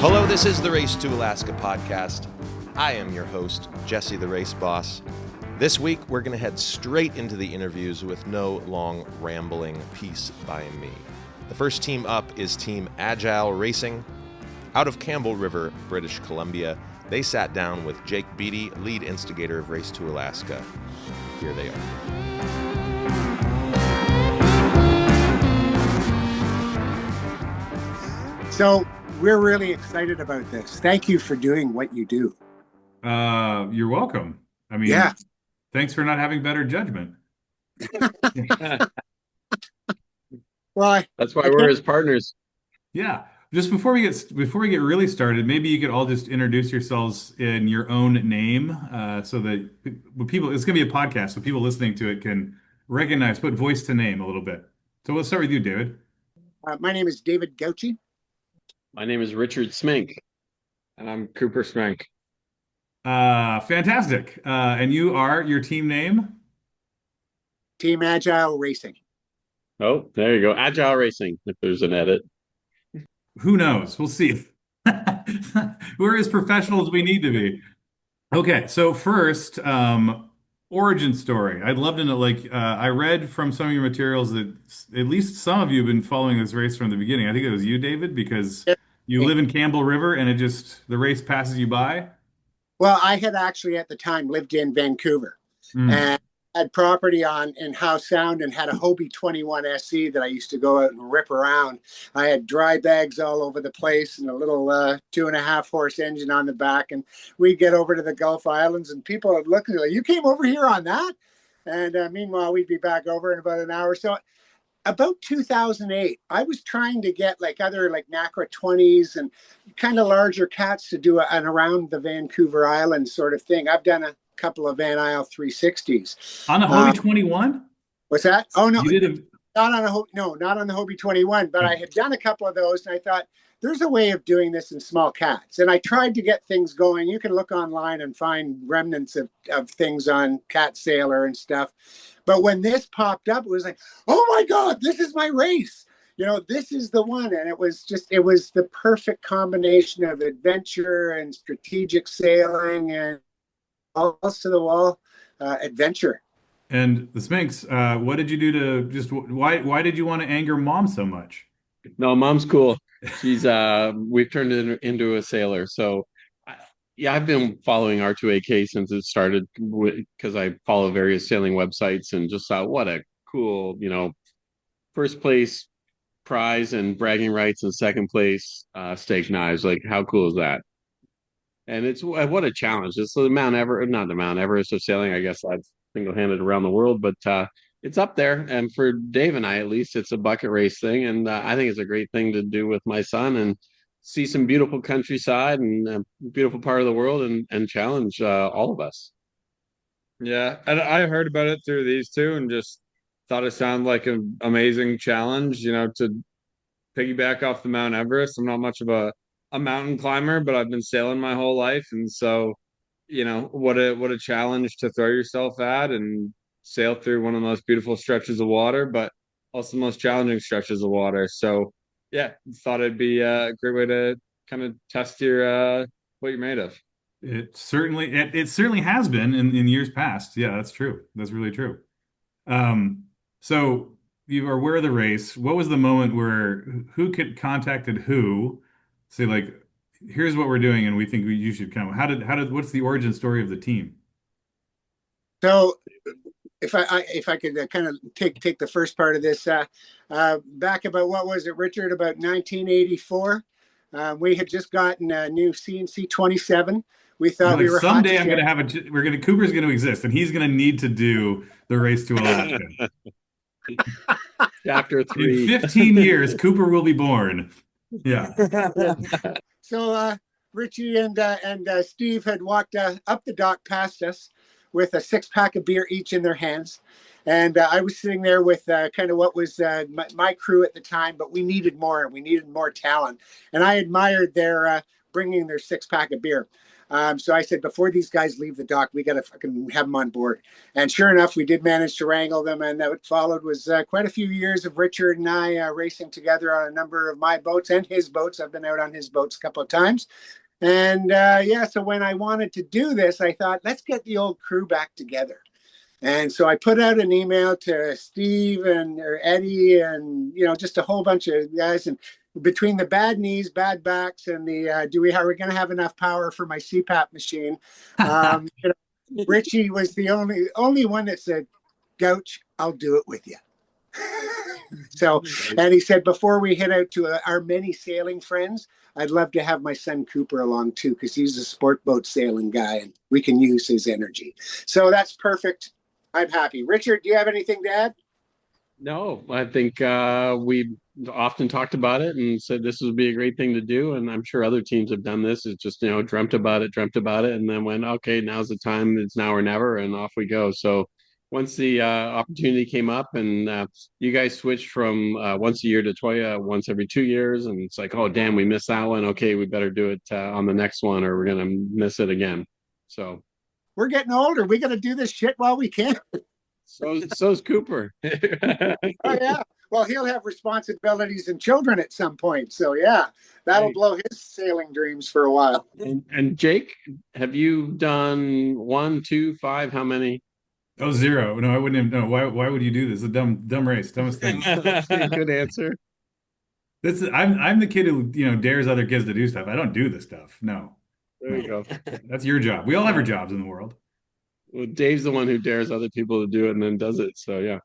Hello, this is the Race to Alaska podcast. I am your host, Jesse the Race Boss. This week, we're going to head straight into the interviews with no long rambling piece by me. The first team up is Team Agile Racing. Out of Campbell River, British Columbia, they sat down with Jake Beatty, lead instigator of Race to Alaska. Here they are. So we're really excited about this. Thank you for doing what you do. You're welcome. I mean, Yeah. Thanks for not having better judgment. Well, That's why we're his partners. Yeah. Just before we get really started, maybe you could all just introduce yourselves in your own name, so that when people, it's going to be a podcast, so people listening to it can recognize, put voice to name a little bit. So let's start with you, David. my name is David Gauchi. My name is Richard Smink. And I'm Cooper Smank. Fantastic. And you are your team name? Team Agile Racing. Oh, there you go. Agile Racing, if there's an edit. Who knows? We'll see. We're as professional as we need to be. Okay, so first, origin story. I'd love to know, I read from some of your materials that at least some of you have been following this race from the beginning. I think it was you, David, because you live in Campbell River and the race passes you by. Well, I had actually at the time lived in Vancouver and had property in Howe Sound and had a Hobie 21 SE that I used to go out and rip around. I had dry bags all over the place and a little 2.5 horse engine on the back. And we'd get over to the Gulf Islands and people would look at me like, you came over here on that? And meanwhile, we'd be back over in about an hour. So about 2008, I was trying to get other NACRA 20s and kind of larger cats to do an around the Vancouver Island sort of thing. I've done a couple of Van Isle 360s. On the Hobie 21? What's that? Oh, no. You did not on the Hobie 21, but I had done a couple of those and I thought there's a way of doing this in small cats. And I tried to get things going. You can look online and find remnants of things on Cat Sailor and stuff. But when this popped up, it was like, oh my God, this is my race. This is the one. And it was the perfect combination of adventure and strategic sailing and balls to the wall adventure. And the Sphinx, what did you do why did you want to anger Mom so much? No, Mom's cool. She's we've turned it into a sailor. So I've been following R2AK since it started because I follow various sailing websites and just saw what a cool, first place prize and bragging rights and second place stake knives. Like, how cool is that? And it's what a challenge. It's the not the Mount Everest of sailing. I guess I've single-handed around the world, but it's up there. And for Dave and I, at least, it's a bucket race thing. And I think it's a great thing to do with my son and see some beautiful countryside and a beautiful part of the world and challenge all of us. Yeah, and I heard about it through these two and just thought it sounded like an amazing challenge, to piggyback off the Mount Everest. I'm not much of a mountain climber, but I've been sailing my whole life. And so, what a challenge to throw yourself at and sail through one of the most beautiful stretches of water, but also the most challenging stretches of water. So yeah, thought it'd be a great way to kind of test your what you're made of. It certainly has been in years past. Yeah, that's true. That's really true. So you are aware of the race. What was the moment where who contacted who? Say here's what we're doing, and we think you should come. What's the origin story of the team? So if I could kind of take the first part of this, back about, what was it, Richard, about 1984, we had just gotten a new CNC 27. We thought we were someday Cooper's going to exist, and he's going to need to do the Race to Alaska. Chapter 3. In 15 years, Cooper will be born. Yeah. So Richie and Steve had walked up the dock past us with a 6-pack of beer each in their hands. And I was sitting there with kind of what was my crew at the time, but we needed more. We needed more talent. And I admired their bringing their 6-pack of beer. So I said, before these guys leave the dock, we got to fucking have them on board. And sure enough, we did manage to wrangle them. And what followed was quite a few years of Richard and I racing together on a number of my boats and his boats. I've been out on his boats a couple of times. And so when I wanted to do this, I thought, let's get the old crew back together. And so I put out an email to Steve or Eddie and, just a whole bunch of guys. And between the bad knees, bad backs, and the are we going to have enough power for my CPAP machine? Richie was the only one that said, Gouch, I'll do it with you. So, and he said, before we head out to our many sailing friends, I'd love to have my son Cooper along too, because he's a sport boat sailing guy and we can use his energy. So that's perfect. I'm happy. Richard, do you have anything to add? No, I think we often talked about it and said this would be a great thing to do. And I'm sure other teams have done this. It's just, dreamt about it, and then went, okay, now's the time. It's now or never, and off we go. So once the opportunity came up and you guys switched from once a year to once every 2 years, and it's like, oh, damn, we missed that one. Okay, we better do it on the next one or we're going to miss it again. So we're getting older. We got to do this shit while we can. So's Cooper. Oh, yeah. Well, he'll have responsibilities and children at some point. So, yeah, that'll blow his sailing dreams for a while. And Jake, have you done 1, 2, 5? How many? Oh, 0. No, I wouldn't have. No, why would you do this? It's a dumb race, dumbest thing. Good answer. I'm the kid who dares other kids to do stuff. I don't do this stuff. No. There you go. That's your job. We all have our jobs in the world. Well, Dave's the one who dares other people to do it and then does it. So yeah.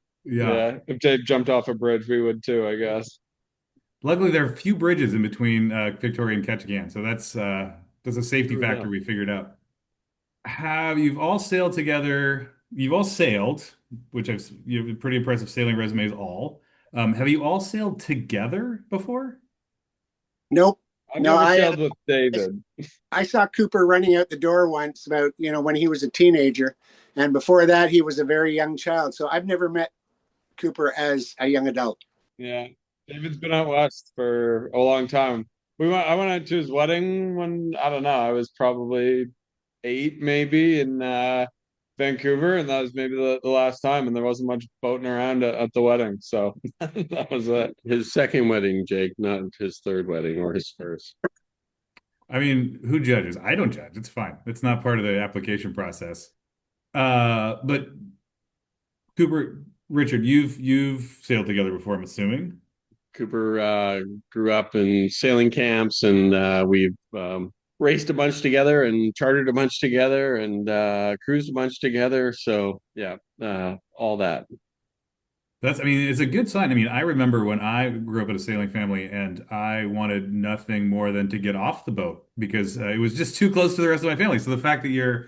If Dave jumped off a bridge, we would too, I guess. Luckily, there are a few bridges in between Victoria and Ketchikan, so that's a safety factor we figured out. You've all sailed together? You've all sailed, which you have pretty impressive sailing resumes. All have you all sailed together before? Nope. I've never sailed with David. I saw Cooper running out the door once about, when he was a teenager. And before that, he was a very young child. So I've never met Cooper as a young adult. Yeah. David's been out west for a long time. I went out to his wedding when, I don't know, I was probably 8 maybe in Vancouver. And that was maybe the last time. And there wasn't much boating around at the wedding. So that was it. His second wedding, Jake, not his third wedding or his first. I mean, who judges? I don't judge. It's fine. It's not part of the application process. But Cooper, Richard, you've sailed together before, I'm assuming. Cooper grew up in sailing camps, and we've raced a bunch together and chartered a bunch together and cruised a bunch together. So yeah, all that. It's a good sign. I mean, I remember when I grew up in a sailing family and I wanted nothing more than to get off the boat because it was just too close to the rest of my family. So the fact that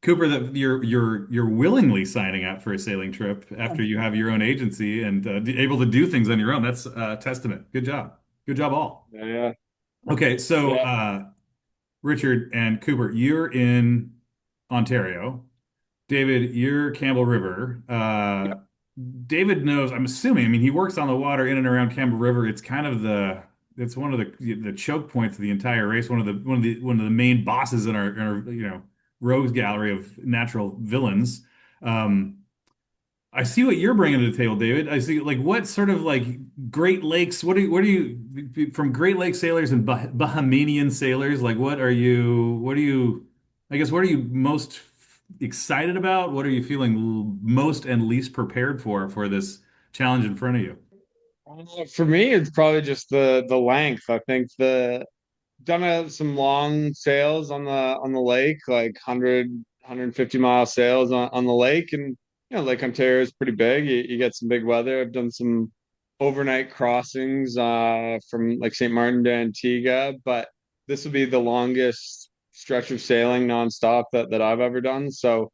Cooper, that you're willingly signing up for a sailing trip after you have your own agency and able to do things on your own, that's a testament. Good job. Good job all. Yeah. Okay, so Richard and Cooper, you're in Ontario. David, you're Campbell River. David knows, I'm assuming, I mean, he works on the water in and around Campbell River. It's kind of it's one of the choke points of the entire race. One of the main bosses in our rogues gallery of natural villains. I see what you're bringing to the table, David. I see what sort of Great Lakes. What are you from Great Lakes sailors and Bahamian sailors? What are you? I guess what are you most excited about? What are you feeling most and least prepared for this challenge in front of you? For me, it's probably just the length. I think done some long sails on the lake, like 150-mile sails on the lake, and Lake Ontario is pretty big. You get some big weather. I've done some overnight crossings from like St. Martin to Antigua, but this will be the longest stretch of sailing nonstop that I've ever done. So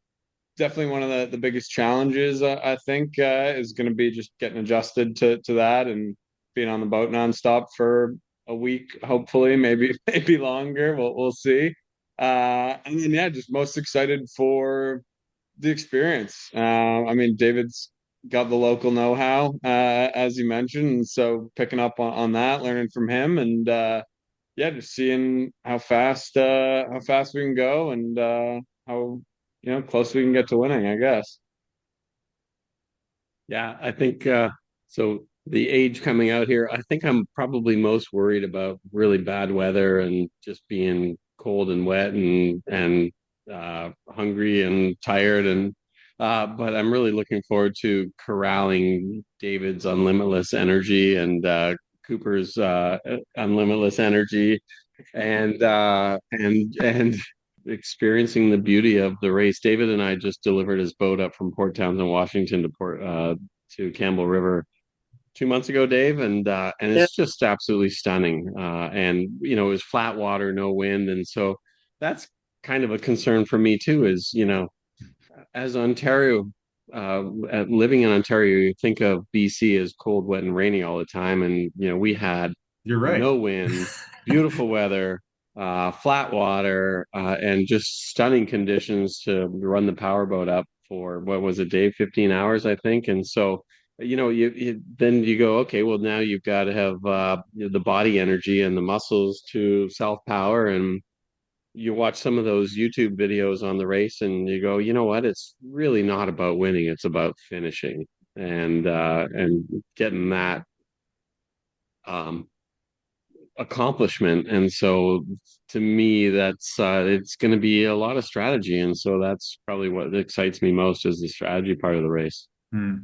definitely one of the biggest challenges I think is going to be just getting adjusted to that and being on the boat nonstop for a week, hopefully, maybe longer. We'll see. And then just most excited for the experience. I mean, David's got the local know-how, as you mentioned, and so picking up on that, learning from him, and yeah, just seeing how fast we can go, and how close we can get to winning, I guess. Yeah, I think so. The age coming out here, I think I'm probably most worried about really bad weather and just being cold and wet and hungry and tired and but I'm really looking forward to corralling David's unlimitless energy and Cooper's unlimitless energy and experiencing the beauty of the race. David and I just delivered his boat up from Port Townsend, Washington to Campbell River 2 months ago, Dave, and Yeah. it's just absolutely stunning. And it was flat water, no wind, and so that's kind of a concern for me too. Is as Ontario, living in Ontario, you think of BC as cold, wet, and rainy all the time, and we had You're right. no wind, beautiful weather, flat water, and just stunning conditions to run the powerboat up for what was it, Dave? 15 hours, I think. And so, then you go, okay, well now you've got to have the body energy and the muscles to self power, and you watch some of those YouTube videos on the race, and you go, you know what? It's really not about winning; it's about finishing and getting that. Um, Accomplishment. And so to me, that's it's going to be a lot of strategy. And so that's probably what excites me most is the strategy part of the race. Hmm.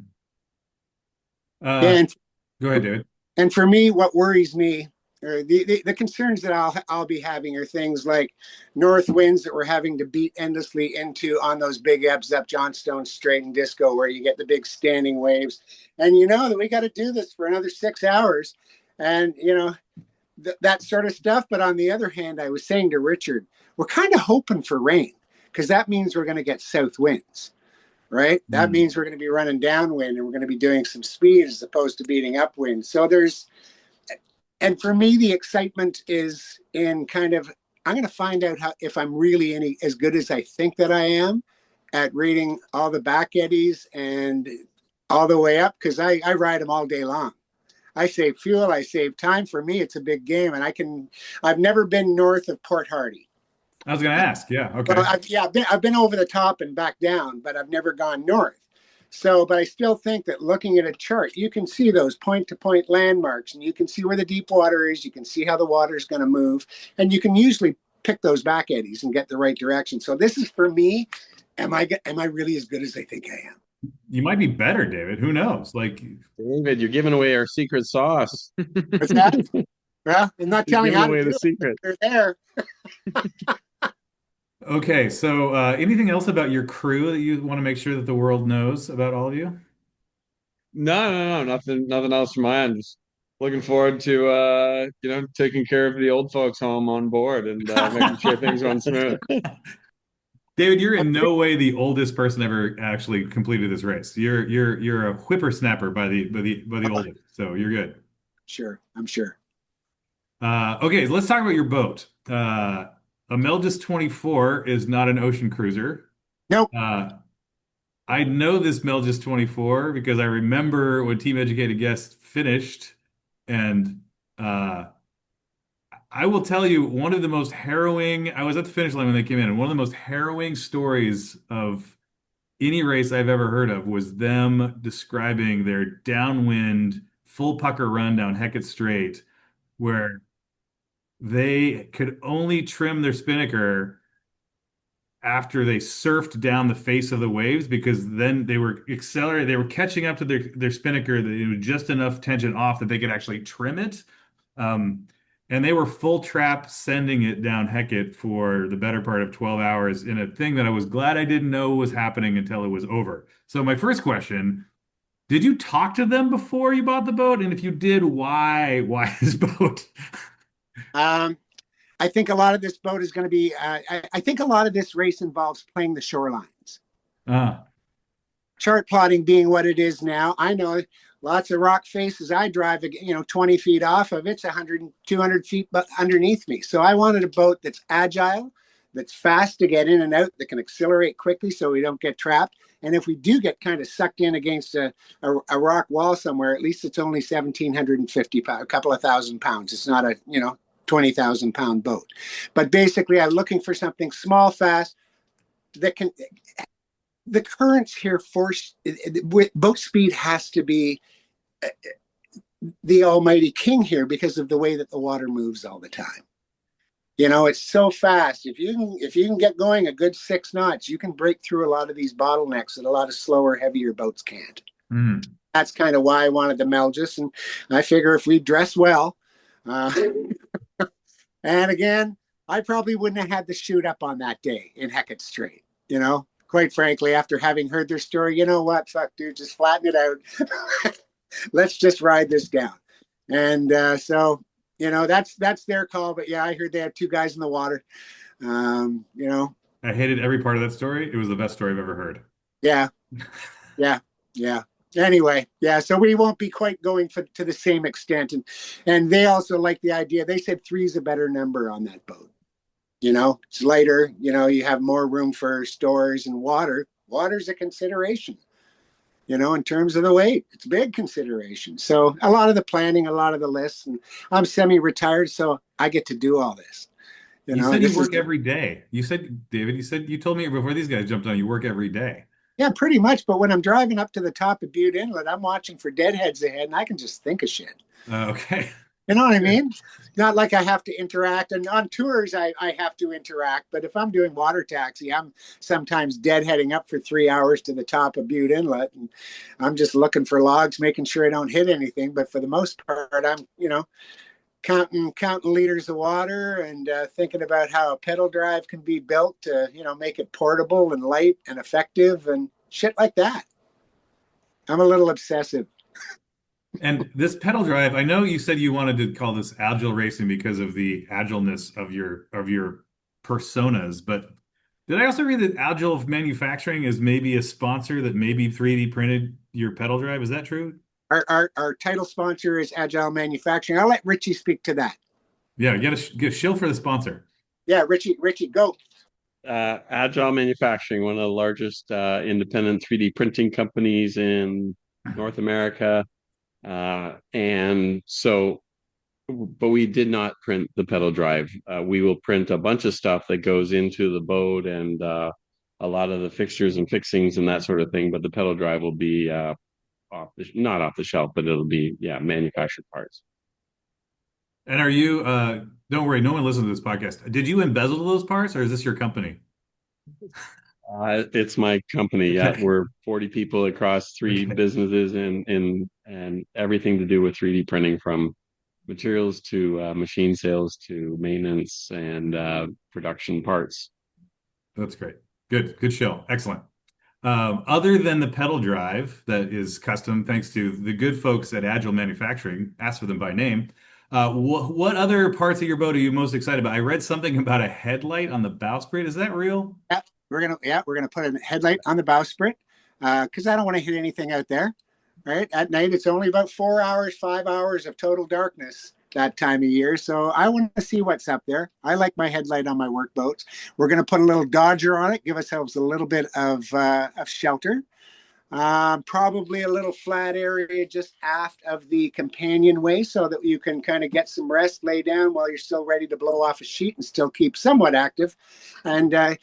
And Go ahead, David. and for me, what worries me, or the concerns that I'll be having are things like north winds that we're having to beat endlessly into on those big ebbs up Johnstone Strait and Disco, where you get the big standing waves, and you know that we got to do this for another 6 hours, and that sort of stuff. But on the other hand, I was saying to Richard, we're kind of hoping for rain because that means we're going to get south winds, right? That Hmm. means we're going to be running downwind and we're going to be doing some speed as opposed to beating upwind. So and for me, the excitement is in kind of, I'm going to find out if I'm really as good as I think that I am at reading all the back eddies and all the way up, because I ride them all day long. I save fuel, I save time. For me, it's a big game, and I've never been north of Port Hardy. I was going to ask. Yeah. Okay. Well, I've been over the top and back down, but I've never gone north. So, but I still think that looking at a chart, you can see those point to point landmarks, and you can see where the deep water is. You can see how the water is going to move, and you can usually pick those back eddies and get the right direction. So, this is for me. Am I really as good as I think I am? You might be better, David. Who knows? Like, David, you're giving away our secret sauce. What's that? Well, I'm not You're telling giving how to away do the it. secret. They're there. okay. So, anything else about your crew that you want to make sure that the world knows about all of you? No, nothing else from my end. Just looking forward to taking care of the old folks home on board and making sure things run smooth. David, you're in no way the oldest person ever actually completed this race. You're a whippersnapper by the oldest, so you're good. Sure, I'm sure. Okay, so let's talk about your boat. A Melges 24 is not an ocean cruiser. Nope. I know this Melges 24 because I remember when Team Educated Guest finished, and I will tell you one of the most harrowing. I was at the finish line when they came in, and one of the most harrowing stories of any race I've ever heard of was them describing their downwind full pucker run down Hecate Strait, where they could only trim their spinnaker after they surfed down the face of the waves because then they were accelerating, they were catching up to their spinnaker that it was just enough tension off that they could actually trim it. And they were full trap sending it down Hecate for the better part of 12 hours in a thing that I was glad I didn't know was happening until it was over. So my first question, did you talk to them before you bought the boat? And if you did, why this boat? I think a lot of this boat is going to be. I think a lot of this race involves playing the shorelines. Uh, Chart plotting being what it is now. I know lots of rock faces I drive, 20 feet off of. It's 100, 200 feet underneath me. So I wanted a boat that's agile, that's fast to get in and out, that can accelerate quickly so we don't get trapped. And if we do get kind of sucked in against a rock wall somewhere, at least it's only 1,750 pounds, a couple of thousand pounds. It's not 20,000 pound boat. But basically, I'm looking for something small, fast, that can. The currents here force boat speed has to be the almighty king here because of the way that the water moves all the time. You know, it's so fast. If you can get going a good 6 knots, you can break through a lot of these bottlenecks that a lot of slower, heavier boats can't. That's kind of why I wanted the Melges, and I figure if we dress well, and again, I probably wouldn't have had the shoot up on that day in Hecate Strait. You know, quite frankly, after having heard their story, you know what? Fuck, dude, just flatten it out. Let's just ride this down. And so, you know, that's their call. But yeah, I heard they had 2 guys in the water. You know, I hated every part of that story. It was the best story I've ever heard. Yeah. Anyway, yeah, so we won't be quite going to the same extent. And they also like the idea. They said 3 is a better number on that boat. You know, it's lighter. You know, you have more room for stores and water. Water's a consideration. You know, in terms of the weight, it's a big consideration. So a lot of the planning, a lot of the lists, and I'm semi-retired, so I get to do all this. You said you work every day. You said, David, you told me before these guys jumped on, you work every day. Yeah, pretty much. But when I'm driving up to the top of Butte Inlet, I'm watching for deadheads ahead, and I can just think of shit. Okay. You know what I mean? Not like I have to interact. And on tours, I have to interact. But if I'm doing water taxi, I'm sometimes deadheading up for 3 hours to the top of Butte Inlet. And I'm just looking for logs, making sure I don't hit anything. But for the most part, I'm, you know, counting liters of water and thinking about how a pedal drive can be built to, you know, make it portable and light and effective and shit like that. I'm a little obsessive. And this pedal drive, I know you said you wanted to call this Agile racing because of the agileness of your personas, but did I also read that Agile Manufacturing is maybe a sponsor that maybe 3D printed your pedal drive? Is that true? Our title sponsor is Agile Manufacturing. I'll let Richie speak to that. Yeah, get a shill for the sponsor. Yeah, Richie, go. Agile Manufacturing, one of the largest independent 3D printing companies in North America. And so, but we did not print the pedal drive. We will print a bunch of stuff that goes into the boat and a lot of the fixtures and fixings and that sort of thing. But the pedal drive will be not off the shelf, but it'll be, manufactured parts. And are you, don't worry, no one listens to this podcast. Did you embezzle those parts or is this your company? It's my company. Okay. Yeah, we're 40 people across 3 businesses and everything to do with 3D printing, from materials to machine sales to maintenance and production parts. That's great. Good show. Excellent. Other than the pedal drive that is custom, thanks to the good folks at Agile Manufacturing, ask for them by name. What other parts of your boat are you most excited about? I read something about a headlight on the bowsprit. Is that real? Yeah, we're gonna put a headlight on the bowsprit because I don't want to hit anything out there. Right at night, it's only about 4 hours, 5 hours of total darkness that time of year. So I want to see what's up there. I like my headlight on my work boats. We're gonna put a little Dodger on it, give ourselves a little bit of shelter. Probably a little flat area just aft of the companionway so that you can kind of get some rest, lay down while you're still ready to blow off a sheet and still keep somewhat active. And I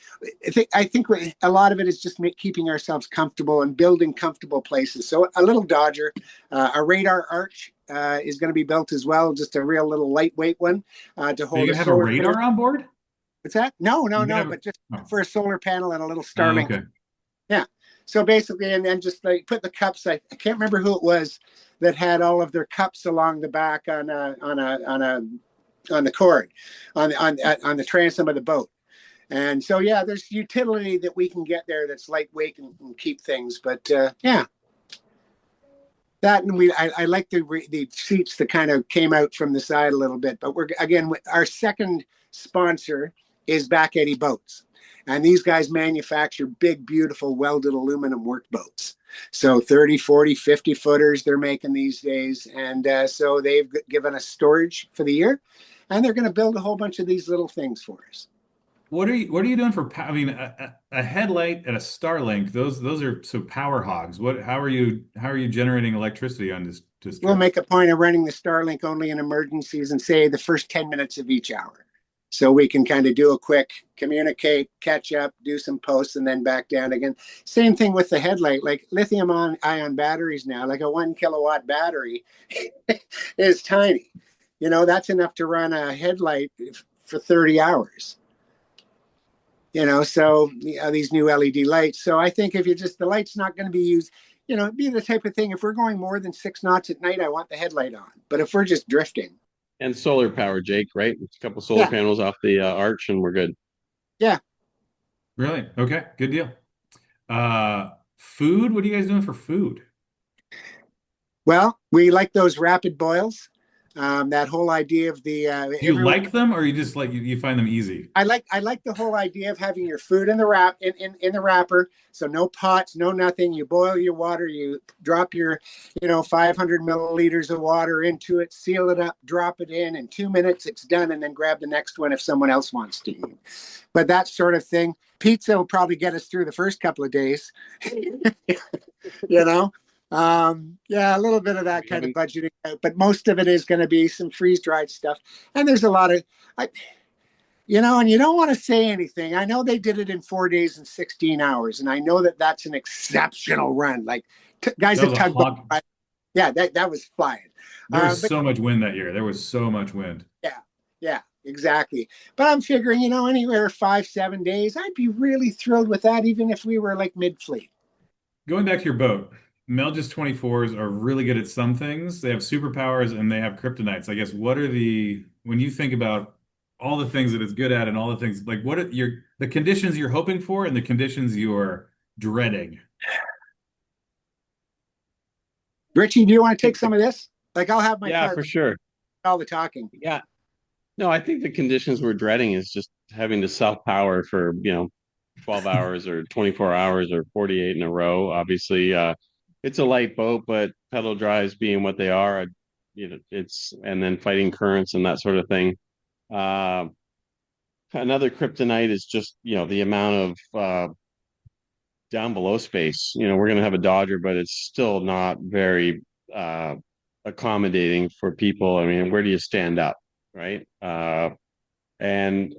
think a lot of it is just keeping ourselves comfortable and building comfortable places. So a little Dodger, a radar arch is going to be built as well, just a real little lightweight one to hold. Are you going to have a radar on board? What's that? No, but just for a solar panel and a little Starlink. Okay. Yeah. So basically, and then just like put the cups. I can't remember who it was that had all of their cups along the back on the cord, on the transom of the boat. And so yeah, there's utility that we can get there that's lightweight and keep things. But yeah, that, and I like the seats that kind of came out from the side a little bit. But our second sponsor is Back Eddy Boats. And these guys manufacture big, beautiful welded aluminum workboats. So 30, 40, 50 footers they're making these days. And so they've given us storage for the year. And they're going to build a whole bunch of these little things for us. what are you doing for I mean, a headlight and a Starlink, those are so power hogs. How are you generating electricity on this We'll trip? make a point of running the Starlink only in emergencies and say the first 10 minutes of each hour. So we can kind of do a quick communicate, catch up, do some posts, and then back down again. Same thing with the headlight, like lithium ion batteries now, like a 1 kilowatt battery is tiny. That's enough to run a headlight for 30 hours. So these new LED lights. So I think if the light's not going to be used, it'd be the type of thing. If we're going more than 6 knots at night, I want the headlight on. But if we're just drifting, And solar power, Jake, right? A couple solar yeah, panels off the arch, and we're good. yeah. Really? Okay, good deal. Food, what are you guys doing for food? Well, we like those rapid boils. That whole idea of the Do you like them, or you just like you find them easy? I like the whole idea of having your food in the in the wrapper. So no pots, no nothing. You boil your water, you drop your 500 milliliters of water into it, seal it up, drop it in 2 minutes, it's done, and then grab the next one if someone else wants to eat. But that sort of thing. Pizza will probably get us through the first couple of days. you know. Yeah, a little bit of that kind of budgeting, but most of it is going to be some freeze dried stuff. And there's a lot of, and you don't want to say anything. I know they did it in 4 days and 16 hours, and I know that that's an exceptional run. Like guys That at was a tugboat, hog. yeah, that was flying. There was But so much wind that year. There was so much wind. yeah, exactly. But I'm figuring, anywhere 5-7 days, I'd be really thrilled with that, even if we were like mid fleet. Going back to your boat, Melges 24s are really good at some things. They have superpowers and they have kryptonites. I guess when you think about all the things that it's good at and all the things, like what are the conditions you're hoping for and the conditions you're dreading? Richie, do you want to take some of this? Like I'll have my Yeah, part for sure. all the talking. Yeah. No, I think the conditions we're dreading is just having to self-power for, 12 hours or 24 hours or 48 in a row. Obviously, it's a light boat, but pedal drives being what they are, and then fighting currents and that sort of thing. Uh, Another kryptonite is just, the amount of down below space. We're going to have a Dodger, but it's still not very accommodating for people. I mean, where do you stand up, right? And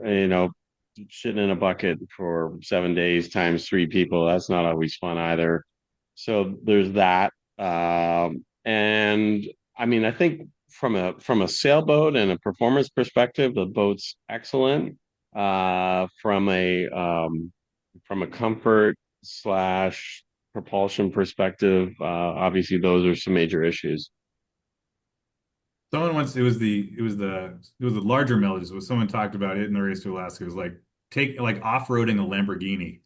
shitting in a bucket for 7 days times three people, that's not always fun either. So there's that. And I mean, I think from a sailboat and a performance perspective, the boat's excellent. From a comfort slash propulsion perspective, obviously those are some major issues. Someone once it was the larger Melges. Was someone talked about it in the race to Alaska. It was like off-roading a Lamborghini.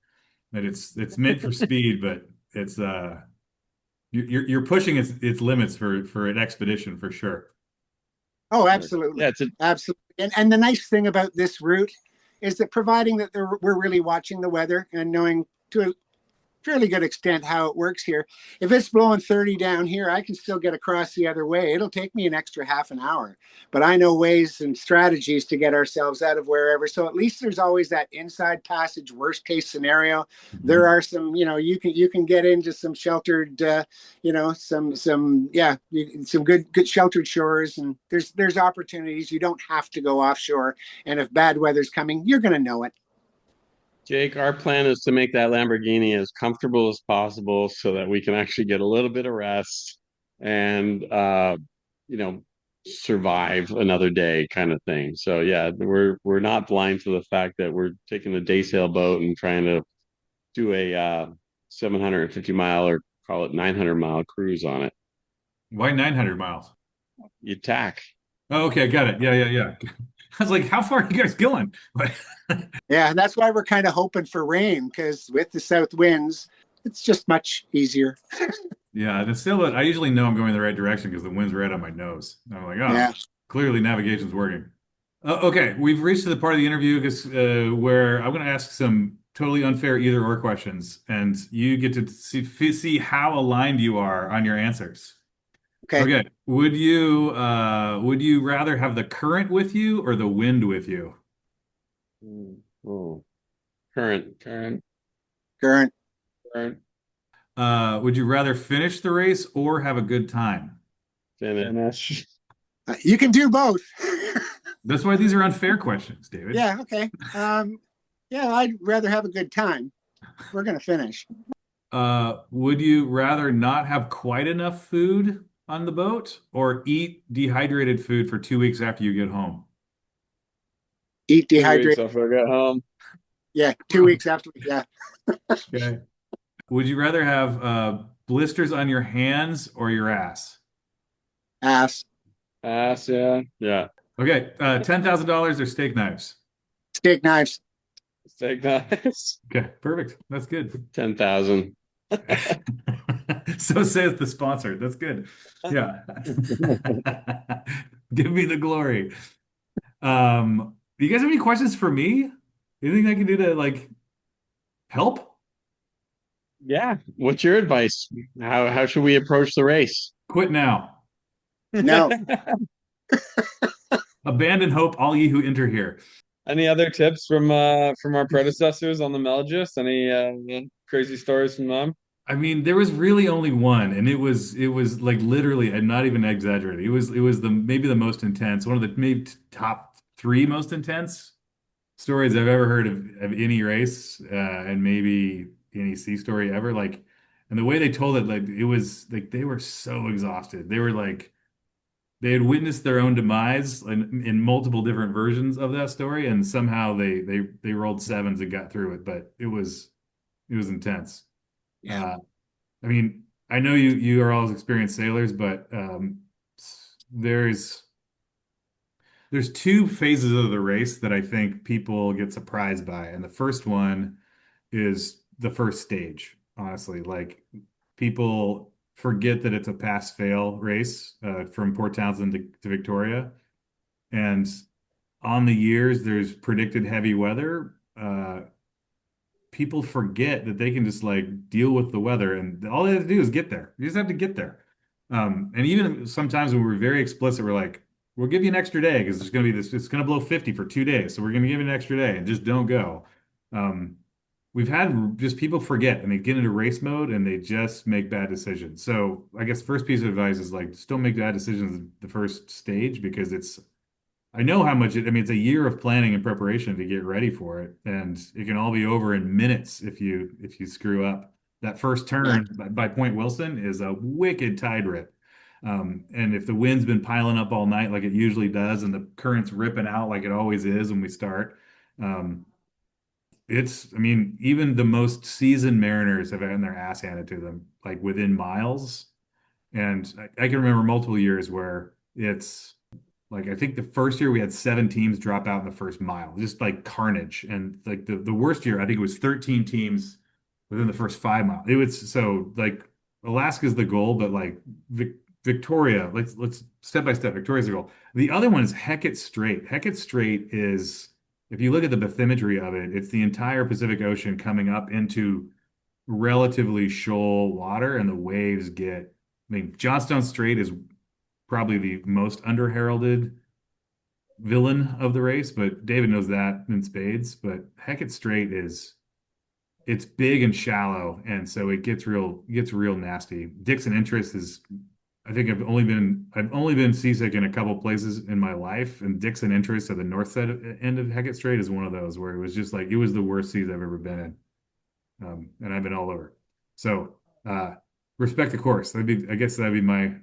That it's meant for speed, but it's you're pushing its limits for an expedition for sure. Oh, absolutely. Yeah, Absolutely. And the nice thing about this route is that providing that we're really watching the weather and knowing to a fairly good extent how it works here. If it's blowing 30 down here, I can still get across the other way. It'll take me an extra half an hour, but I know ways and strategies to get ourselves out of wherever. So at least there's always that inside passage, worst case scenario. There are some, you can get into some sheltered, some good sheltered shores, and there's opportunities. You don't have to go offshore. And if bad weather's coming, you're going to know it. Jake, our plan is to make that Lamborghini as comfortable as possible so that we can actually get a little bit of rest and you know, survive another day kind of thing. So yeah, we're not blind to the fact that we're taking a day sail boat and trying to do a 750 mile or call it 900 mile cruise on it. Why 900 miles? You tack. Oh, okay, got it. Yeah. I was like, how far are you guys going? Yeah, and that's why we're kind of hoping for rain, because with the south winds, it's just much easier. Yeah, the sailboat, I usually know I'm going the right direction because the wind's right on my nose. I'm like, oh, Yeah. clearly navigation's working. Okay, we've reached to the part of the interview where I'm going to ask some totally unfair either or questions, and you get to see how aligned you are on your answers. Okay. Okay, would you rather have the current with you or the wind with you? Oh, current. Current. Would you rather finish the race or have a good time? Finish. You can do both. That's why these are unfair questions, David. Yeah. Okay. Yeah, I'd rather have a good time. We're gonna finish. Would you rather not have quite enough food on the boat or eat dehydrated food for 2 weeks after you get home? Eat 2 weeks dehydrated. after I got home. Yeah, 2 weeks after. Yeah. Okay. Would you rather have blisters on your hands or your ass? Ass. Ass, yeah. Yeah. Okay, $10,000 or steak knives? Steak knives. Steak knives. Okay, perfect. That's good. 10,000. So says the sponsor. That's good. Yeah. Give me the glory. Do you guys have any questions for me? Anything I can do to like help? Yeah. What's your advice? How should we approach the race? Quit now. No. Abandon hope, all ye who enter here. Any other tips from our predecessors on the Melges? Any crazy stories from them? I mean, there was really only one, and it was like literally, I'm not even exaggerating. It was the maybe the most intense, one of the maybe top three most intense stories I've ever heard of any race, and maybe any sea story ever. Like, and the way they told it, like it was like they were so exhausted. They were like they had witnessed their own demise in multiple different versions of that story, and somehow they rolled sevens and got through it. But it was intense. Yeah. I mean, I know you are all experienced sailors, but there's there's two phases of the race that I think people get surprised by, and the first one is the first stage. Honestly, like people forget that it's a pass-fail race from Port Townsend to Victoria, and on the years there's predicted heavy weather. People forget that they can just like deal with the weather and all they have to do is get there. You just have to get there. And even sometimes when we're very explicit, we're like, we'll give you an extra day because there's going to be this, it's going to blow 50 for 2 days. So we're going to give you an extra day and just don't go. Um, we've had just people forget and they get into race mode and they just make bad decisions. So I guess first piece of advice is like, just don't make bad decisions the first stage because I know how much I mean, it's a year of planning and preparation to get ready for it, and it can all be over in minutes if you screw up. That first Yeah. turn by Point Wilson is a wicked tide rip. And if the wind's been piling up all night like it usually does, and the current's ripping out like it always is when we start, um, I mean, even the most seasoned mariners have gotten their ass handed to them, like within miles. And I can remember multiple years where it's like I think the first year we had 7 teams drop out in the first mile, just like carnage. And like the worst year, I think it was 13 teams within the first 5 miles. It was so like Alaska's the goal, but like Victoria, let's step by step. Victoria's the goal. The other one is Hecate Strait. Hecate Strait is, if you look at the bathymetry of it, it's the entire Pacific Ocean coming up into relatively shoal water, and the waves get. I mean, Johnstone Strait is probably the most under-heralded villain of the race, but David knows that in spades. But Hecate Strait it's big and shallow, and so it gets real nasty. Dixon Interest is I think I've only been seasick in a couple places in my life, and Dixon Interest at the north side end of Hecate Strait is one of those where it was just like it was the worst seas I've ever been in, and I've been all over. So respect the course. I guess that'd be my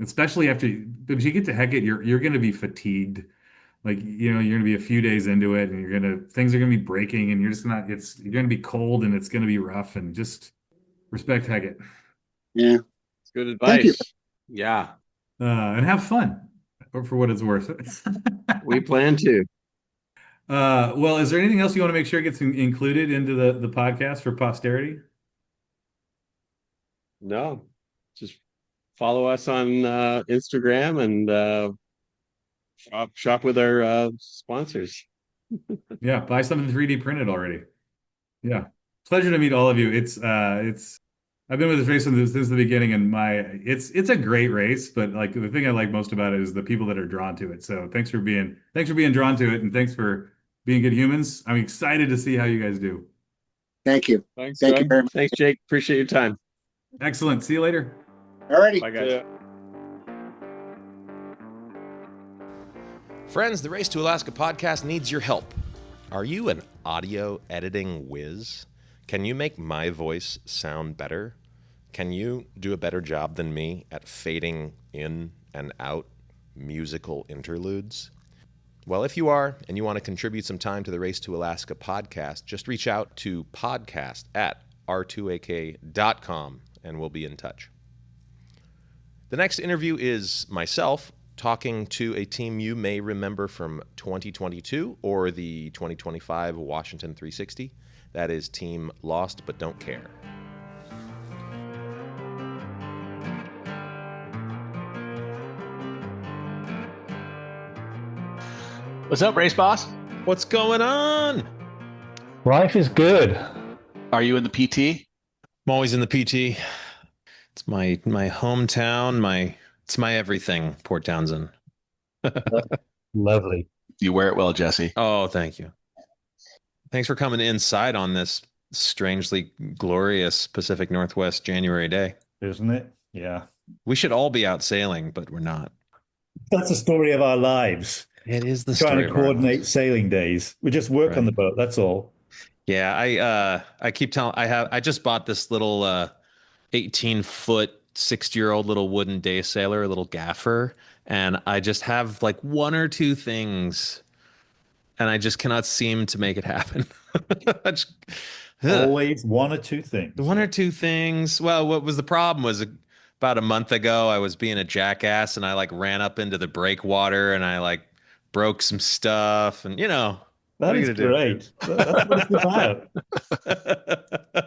especially after if you get to Hecate, you're going to be fatigued. Like, you're going to be a few days into it and things are going to be breaking and you're just not, you're going to be cold and it's going to be rough and just respect Hecate. Yeah. It's good Thank you. advice. Yeah, And have fun for what it's worth. we plan to. Well, is there anything else you want to make sure gets included into the podcast for posterity? No, just follow us on Instagram and shop with our sponsors. Yeah, buy something 3D printed already. Yeah. Pleasure to meet all of you. It's I've been with this race since the beginning and it's a great race, but like the thing I like most about it is the people that are drawn to it. So thanks for being drawn to it and thanks for being good humans. I'm excited to see how you guys do. Thank you. Thanks, Thank you Doug. very much. Thanks, Jake. Appreciate your time. Excellent. See you later. Alrighty. Bye, guys. Yeah. Friends, the Race to Alaska podcast needs your help. Are you an audio editing whiz? Can you make my voice sound better? Can you do a better job than me at fading in and out musical interludes? Well, if you are, and you want to contribute some time to the Race to Alaska podcast, just reach out to podcast@r2ak.com and we'll be in touch. The next interview is myself talking to a team you may remember from 2022 or the 2025 Washington 360. That is Team Lost But Don't Care. What's up, Race Boss? What's going on? Life is good. Are you in the PT? I'm always in the PT. It's my hometown, it's my everything, Port Townsend. Lovely. You wear it well, Jesse. Oh, thank you. Thanks for coming inside on this strangely glorious Pacific Northwest January day. Isn't it? Yeah. We should all be out sailing, but we're not. That's the story of our lives. It is the Trying story to of our coordinate lives. sailing days. We just work on the Right. boat, that's all. Yeah, I keep telling I just bought this little 18-foot 60-year-old little wooden day sailor, a little gaffer, and I just have like one or two things and I just cannot seem to make it happen. I just- Always one or two things. One or two things. Well, what was the problem was about a month ago, I was being a jackass and I like ran up into the breakwater and I like broke some stuff and That what are you is gonna do? great. That's what it's about.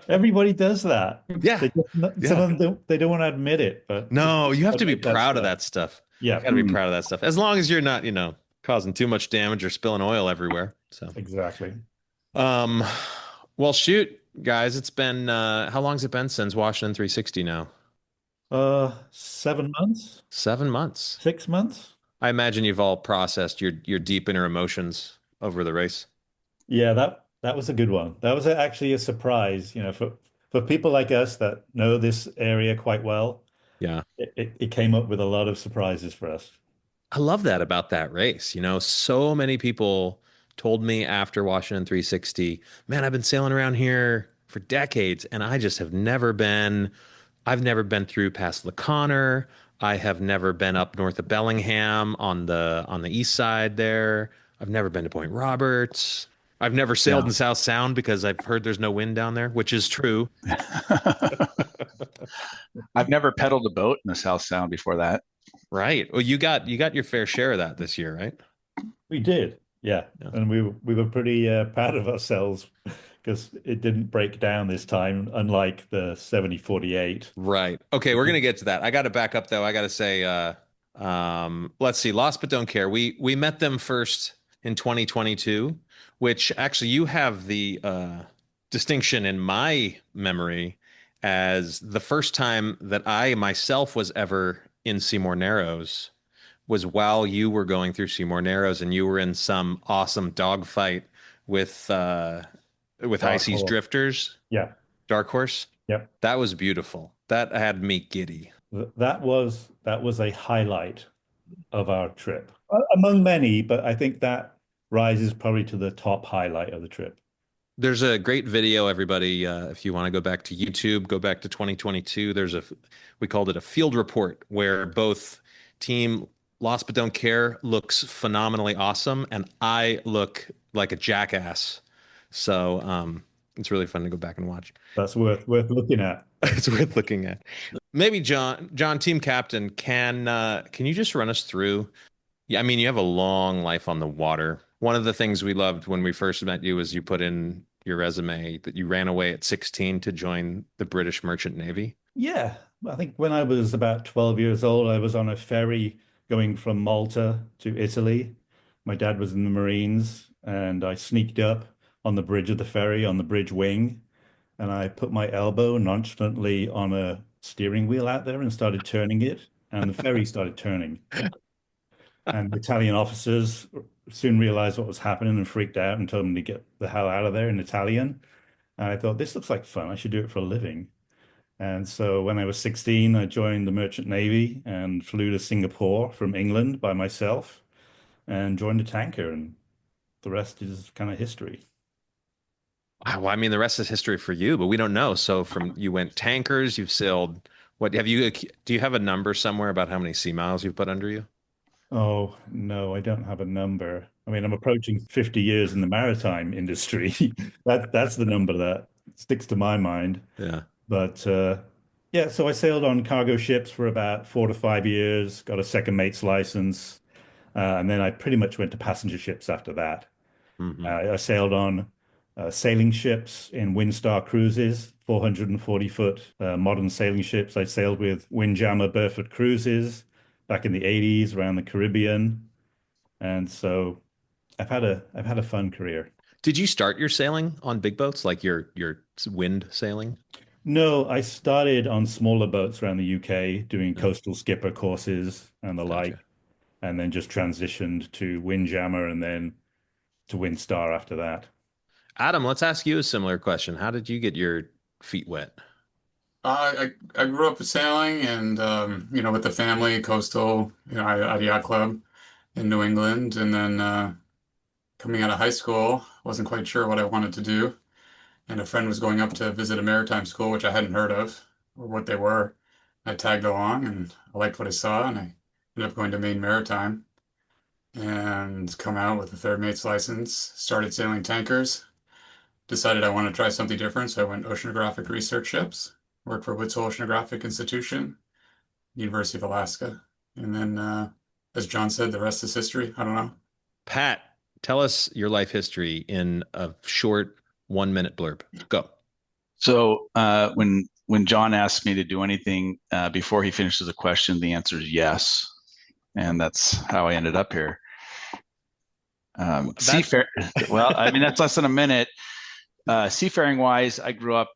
Everybody does that. Yeah. Some of them they don't want to admit it, but No, you have to be admit that proud of stuff. that stuff. Yeah. You got to be proud of that stuff. As long as you're not, causing too much damage or spilling oil everywhere. So, Exactly. well, shoot, guys, it's been how long has it been since Washington 360 now? 7 months? 7 months. 6 months? I imagine you've all processed your deep inner emotions over the race. Yeah, that was a good one. That was actually a surprise, for people like us that know this area quite well. Yeah. It came up with a lot of surprises for us. I love that about that race. So many people told me after Washington 360, man, I've been sailing around here for decades and I just have I've never been through past LeConner. I have never been up north of Bellingham on the east side there. I've never been to Point Roberts. I've never sailed in South Sound because I've heard there's no wind down there, which is true. I've never pedaled a boat in the South Sound before that. Right. Well, you got your fair share of that this year, right? We did, yeah. Yeah. And we were pretty proud of ourselves because it didn't break down this time, unlike the 7048. Right. Okay, we're gonna get to that. I got to back up though. I got to say, let's see, Lost But Don't Care. We met them first in 2022, which actually you have the distinction in my memory as the first time that I myself was ever in Seymour Narrows was while you were going through Seymour Narrows and you were in some awesome dogfight with High Seas Horse. Drifters. Yeah. Dark Horse. Yep. That was beautiful. That had me giddy. That was a highlight of our trip. Among many, but I think that rises probably to the top highlight of the trip. There's a great video, everybody. If you want to go back to YouTube, go back to 2022. We called it a field report where both Team Lost But Don't Care looks phenomenally awesome, and I look like a jackass. So it's really fun to go back and watch. That's worth looking at. It's worth looking at. Maybe John, team captain, can you just run us through? Yeah, I mean, you have a long life on the water. One of the things we loved when we first met you was you put in your resume that you ran away at 16 to join the British Merchant Navy. Yeah, I think when I was about 12 years old, I was on a ferry going from Malta to Italy. My dad was in the Marines, and I sneaked up on the bridge of the ferry, on the bridge wing, and I put my elbow nonchalantly on a steering wheel out there and started turning it, and the ferry started turning. And the Italian officers soon realized what was happening and freaked out and told me to get the hell out of there in Italian. And I thought, this looks like fun. I should do it for a living. And so when I was 16, I joined the Merchant Navy and flew to Singapore from England by myself and joined a tanker. And the rest is kind of history. Wow, well, I mean, the rest is history for you, but we don't know. So from you went tankers, you've sailed. What have you? Do you have a number somewhere about how many sea miles you've put under you? Oh, no, I don't have a number. I mean, I'm approaching 50 years in the maritime industry. That's the number that sticks to my mind. Yeah. But yeah, so I sailed on cargo ships for about 4 to 5 years, got a second mate's license, and then I pretty much went to passenger ships after that. Hmm. I sailed on sailing ships in Windstar cruises, 440-foot modern sailing ships. I sailed with Windjammer Burford cruises back in the 80s around the Caribbean. And so I've had a fun career. Did you start your sailing on big boats, like your wind sailing? No, I started on smaller boats around the UK doing Yeah, coastal skipper courses and the gotcha. like, and then just transitioned to Windjammer and then to Windstar after that. Adam, let's ask you a similar question. How did you get your feet wet? I grew up sailing and with the family coastal, at a yacht club in New England, and then coming out of high school, wasn't quite sure what I wanted to do, and a friend was going up to visit a maritime school, which I hadn't heard of or what they were. I tagged along and I liked what I saw, and I ended up going to Maine Maritime and come out with a third mate's license, started sailing tankers, decided I wanted to try something different, so I went oceanographic research ships, worked for Woods Hole Oceanographic Institution, University of Alaska. And then, as John said, the rest is history. I don't know. Pat, tell us your life history in a short 1 minute blurb. Go. So when John asked me to do anything before he finishes a question, the answer is yes, and that's how I ended up here. Seafair. Well, I mean that's less than a minute. Seafaring wise, I grew up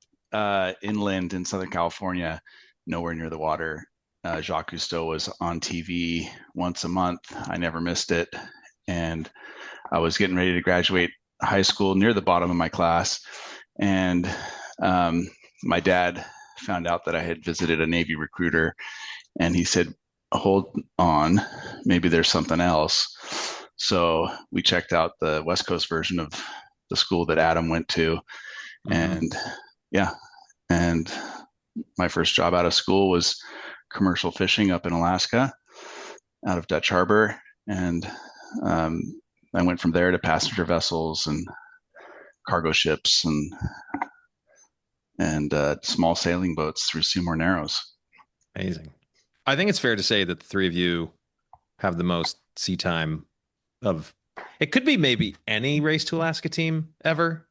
inland in Southern California, nowhere near the water. Jacques Cousteau was on TV once a month. I never missed it, and I was getting ready to graduate high school, near the bottom of my class, and my dad found out that I had visited a Navy recruiter, and he said, "Hold on, maybe there's something else." So we checked out the West Coast version of the school that Adam went to, and yeah, and my first job out of school was commercial fishing up in Alaska, out of Dutch Harbor, and I went from there to passenger vessels and cargo ships and small sailing boats through Seymour Narrows. Amazing. I think it's fair to say that the three of you have the most sea time of it could be maybe any Race to Alaska team ever.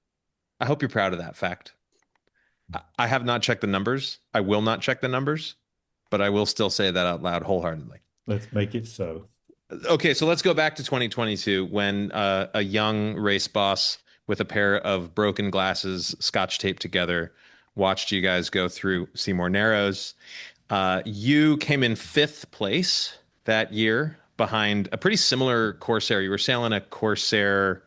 I hope you're proud of that fact. I have not checked the numbers. I will not check the numbers, but I will still say that out loud wholeheartedly. Let's make it so. Okay, so let's go back to 2022 when a young race boss with a pair of broken glasses scotch taped together watched you guys go through Seymour Narrows. You came in fifth place that year behind a pretty similar Corsair. You were sailing a Corsair,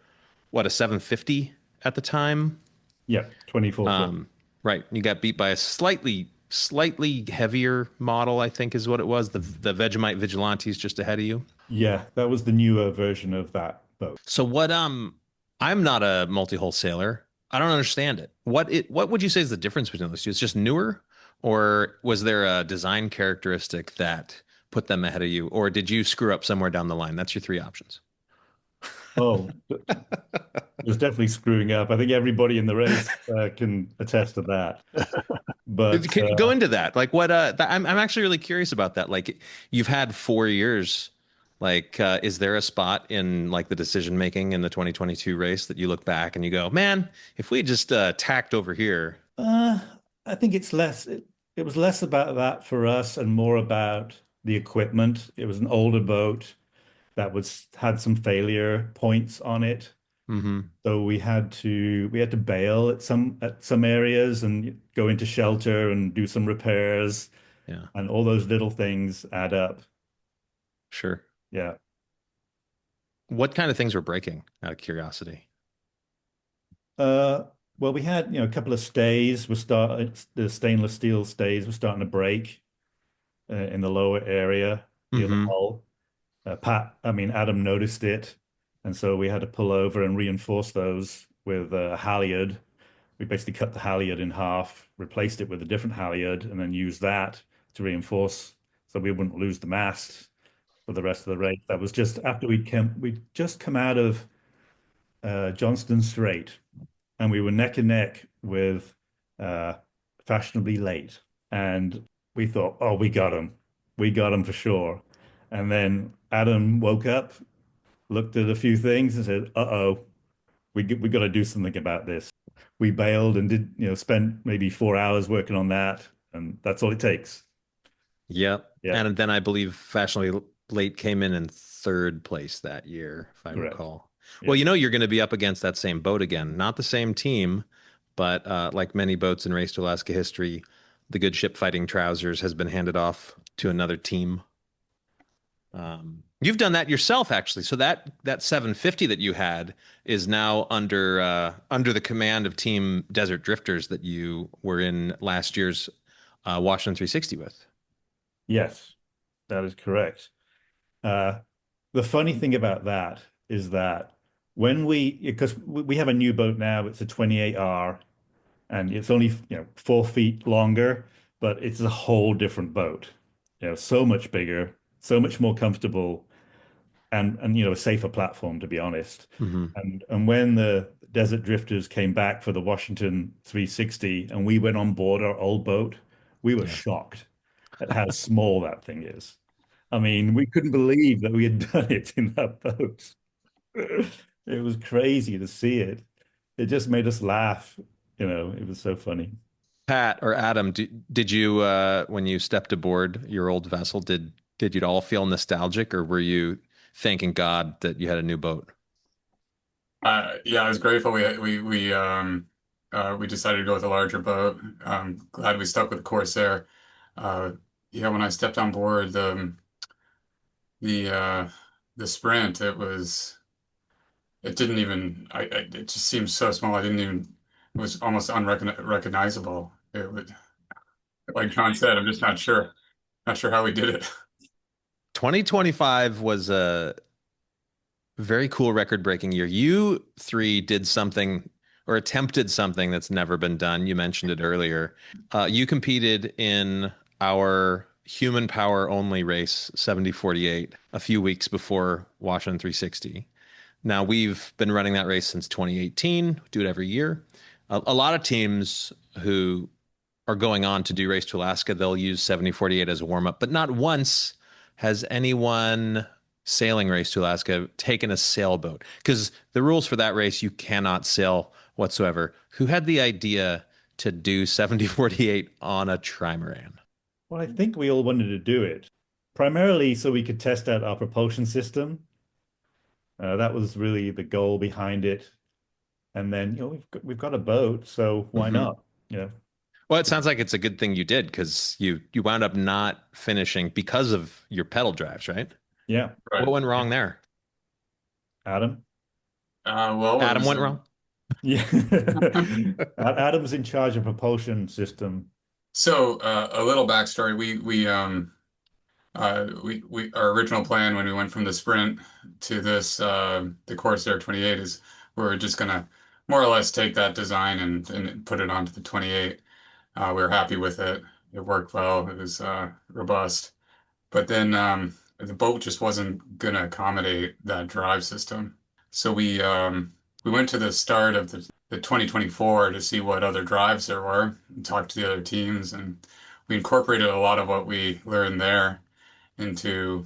what, a 750 at the time? Yeah, 24 foot. Right. You got beat by a slightly heavier model, I think is what it was. The Vegemite Vigilantes just ahead of you. Yeah, that was the newer version of that boat. So what I'm not a multi-hull sailor. I don't understand it. What would you say is the difference between those two? It's just newer, or was there a design characteristic that put them ahead of you, or did you screw up somewhere down the line? That's your three options. Oh, there's definitely screwing up. I think everybody in the race can attest to that. But Can you go into that? Like what I'm actually really curious about that. Like you've had 4 years. Like is there a spot in like the decision making in the 2022 race that you look back and you go, man, if we just tacked over here? I think it's less. It was less about that for us and more about the equipment. It was an older boat that had some failure points on it. Mm-hmm. So we had to bail at some areas and go into shelter and do some repairs. Yeah. And all those little things add up. Sure. Yeah. What kind of things were breaking out of curiosity? Uh, well, we had, a couple of stays the stainless steel stays were starting to break in the lower area near the Hmm. hull. Adam noticed it, and so we had to pull over and reinforce those with a halyard. We basically cut the halyard in half, replaced it with a different halyard, and then used that to reinforce so we wouldn't lose the mast for the rest of the race. That was just after we'd just come out of Johnston Strait, and we were neck and neck with uh, Fashionably Late, and we thought, oh, we got him for sure. And then Adam woke up, looked at a few things, and said, "Uh-oh, we got to do something about this." We bailed and did, spent maybe 4 hours working on that, and that's all it takes. Yep. Yeah, And then I believe Fashionably Late came in third place that year, if I correct. recall. Well, Yeah. you're going to be up against that same boat again. Not the same team, but like many boats in Race to Alaska history, the good ship fighting trousers has been handed off to another team. You've done that yourself, actually. So that 750 that you had is now under the command of Team Desert Drifters that you were in last year's Washington 360 with. Yes, that is correct. Uh, the funny thing about that is that because we have a new boat now, it's a 28R, and it's only 4 feet longer, but it's a whole different boat. So much bigger, so much more comfortable, and a safer platform, to be honest. Hmm. And when the Desert Drifters came back for the Washington 360, and we went on board our old boat, we were Yeah. shocked at how small that thing is. I mean, we couldn't believe that we had done it in that boat. It was crazy to see it. It just made us laugh. It was so funny. Pat or Adam, did you when you stepped aboard your old vessel, did you all feel nostalgic, or were you thanking God that you had a new boat? Yeah, I was grateful we decided to go with a larger boat. Glad we stuck with the Corsair. Uh, yeah, when I stepped on board the uh, the Sprint, it didn't even it just seemed so small. I didn't even it was almost unrecognizable. It would like John said, I'm just not sure how we did it. 2025 was a very cool record-breaking year. You three did something or attempted something that's never been done. You mentioned it earlier. You competed in our human power only race, 7048, a few weeks before Washington 360. Now, we've been running that race since 2018, do it every year. A lot of teams who are going on to do Race to Alaska, they'll use 7048 as a warm up, but not once has anyone sailing Race to Alaska taken a sailboat, because the rules for that race, you cannot sail whatsoever. Who had the idea to do 7048 on a trimaran? Well, I think we all wanted to do it primarily so we could test out our propulsion system. That was really the goal behind it. And then, we've got a boat, so why Mm-hmm. not? Yeah. Well, it sounds like it's a good thing you did, because you wound up not finishing because of your pedal drives, right? Yeah. What Right. went wrong there? Adam. Well, it Adam was went wrong. Yeah. Adam's in charge of propulsion system. so a little backstory. Our original plan when we went from the Sprint to the Corsair 28 is we were just gonna more or less take that design and put it onto the 28. We were happy with it. It worked well. It was robust. But then the boat just wasn't gonna accommodate that drive system. So we went to the start of the 2024 to see what other drives there were and talked to the other teams, and we incorporated a lot of what we learned there into,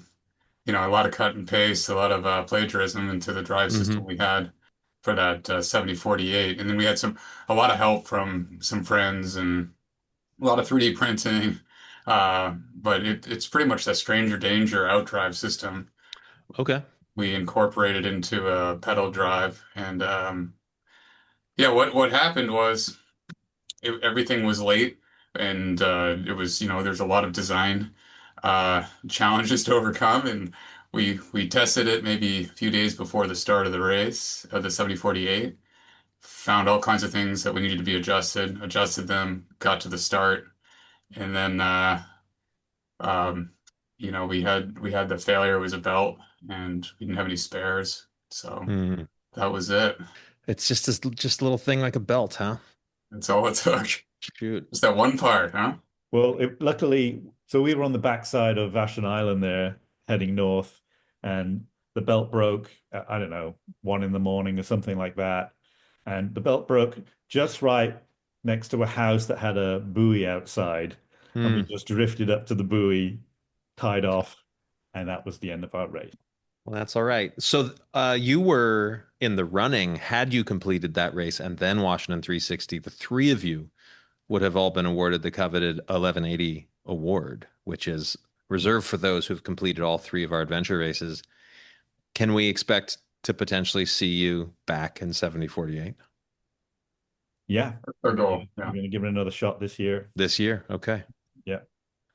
a lot of cut and paste, a lot of plagiarism into the drive system Hmm. we had for that 7048. And then we had a lot of help from some friends and a lot of 3D printing. But it's pretty much that Stranger Danger outdrive system Okay. we incorporated into a pedal drive. And yeah, what happened was everything was late, and it was, there's a lot of design challenges to overcome, and we tested it maybe a few days before the start of the race of the 7048. Found all kinds of things that we needed to be adjusted, adjusted them, got to the start, and then um, we had the failure. It was a belt, and we didn't have any spares, so Hmm. that was it. It's just a little thing like a belt, huh? That's all it took. Shoot. Just that one part, huh? Well, luckily, so we were on the backside of Vashon Island there, heading north, and the belt broke, I don't know, 1 in the morning or something like that. And the belt broke just right next to a house that had a buoy outside. And we Hmm. just drifted up to the buoy, tied off, and that was the end of our race. Well, that's all right. So, you were in the running had you completed that race and then Washington 360. The three of you would have all been awarded the coveted 1180 award, which is reserved for those who've completed all three of our adventure races. Can we expect to potentially see you back in 7048 Yeah, Our yeah. goal, We're yeah. going to give it another shot this year. this year? Okay. Yeah.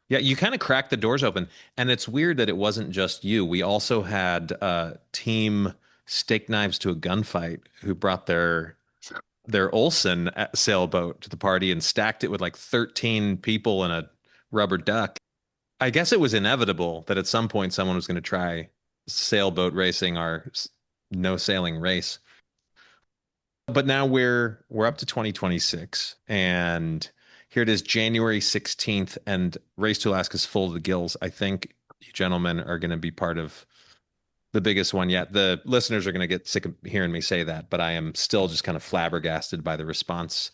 Yeah, you kind of cracked the doors open. And it's weird that it wasn't just you. We also had team Steak Knives to a Gunfight who brought their Olsen sailboat to the party and stacked it with like 13 people and a rubber duck. I guess it was inevitable that at some point someone was going to try sailboat racing, our no sailing race. But now we're up to 2026, and here it is, January 16th, and Race to Alaska is full to the gills. I think you gentlemen are going to be part of the biggest one yet. The listeners are going to get sick of hearing me say that, but I am still just kind of flabbergasted by the response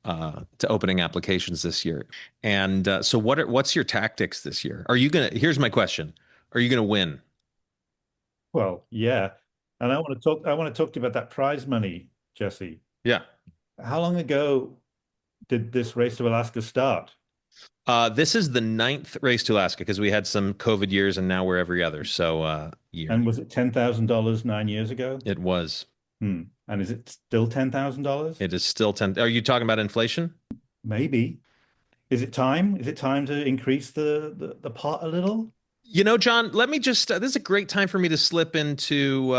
to opening applications this year. And so, what's your tactics this year? Are you gonna? Here's my question: Are you gonna win? Well, yeah. And I want to talk to you about that prize money, Jesse. Yeah. How long ago did this race to Alaska start? This is the ninth Race to Alaska because we had some COVID years and now we're every other year. And was it $10,000 9 years ago? It was. And is it still $10,000? It is still 10. Are you talking about inflation? Maybe. Is it time? Is it time to increase the pot a little? You know, John, let me just, this is a great time for me to slip into,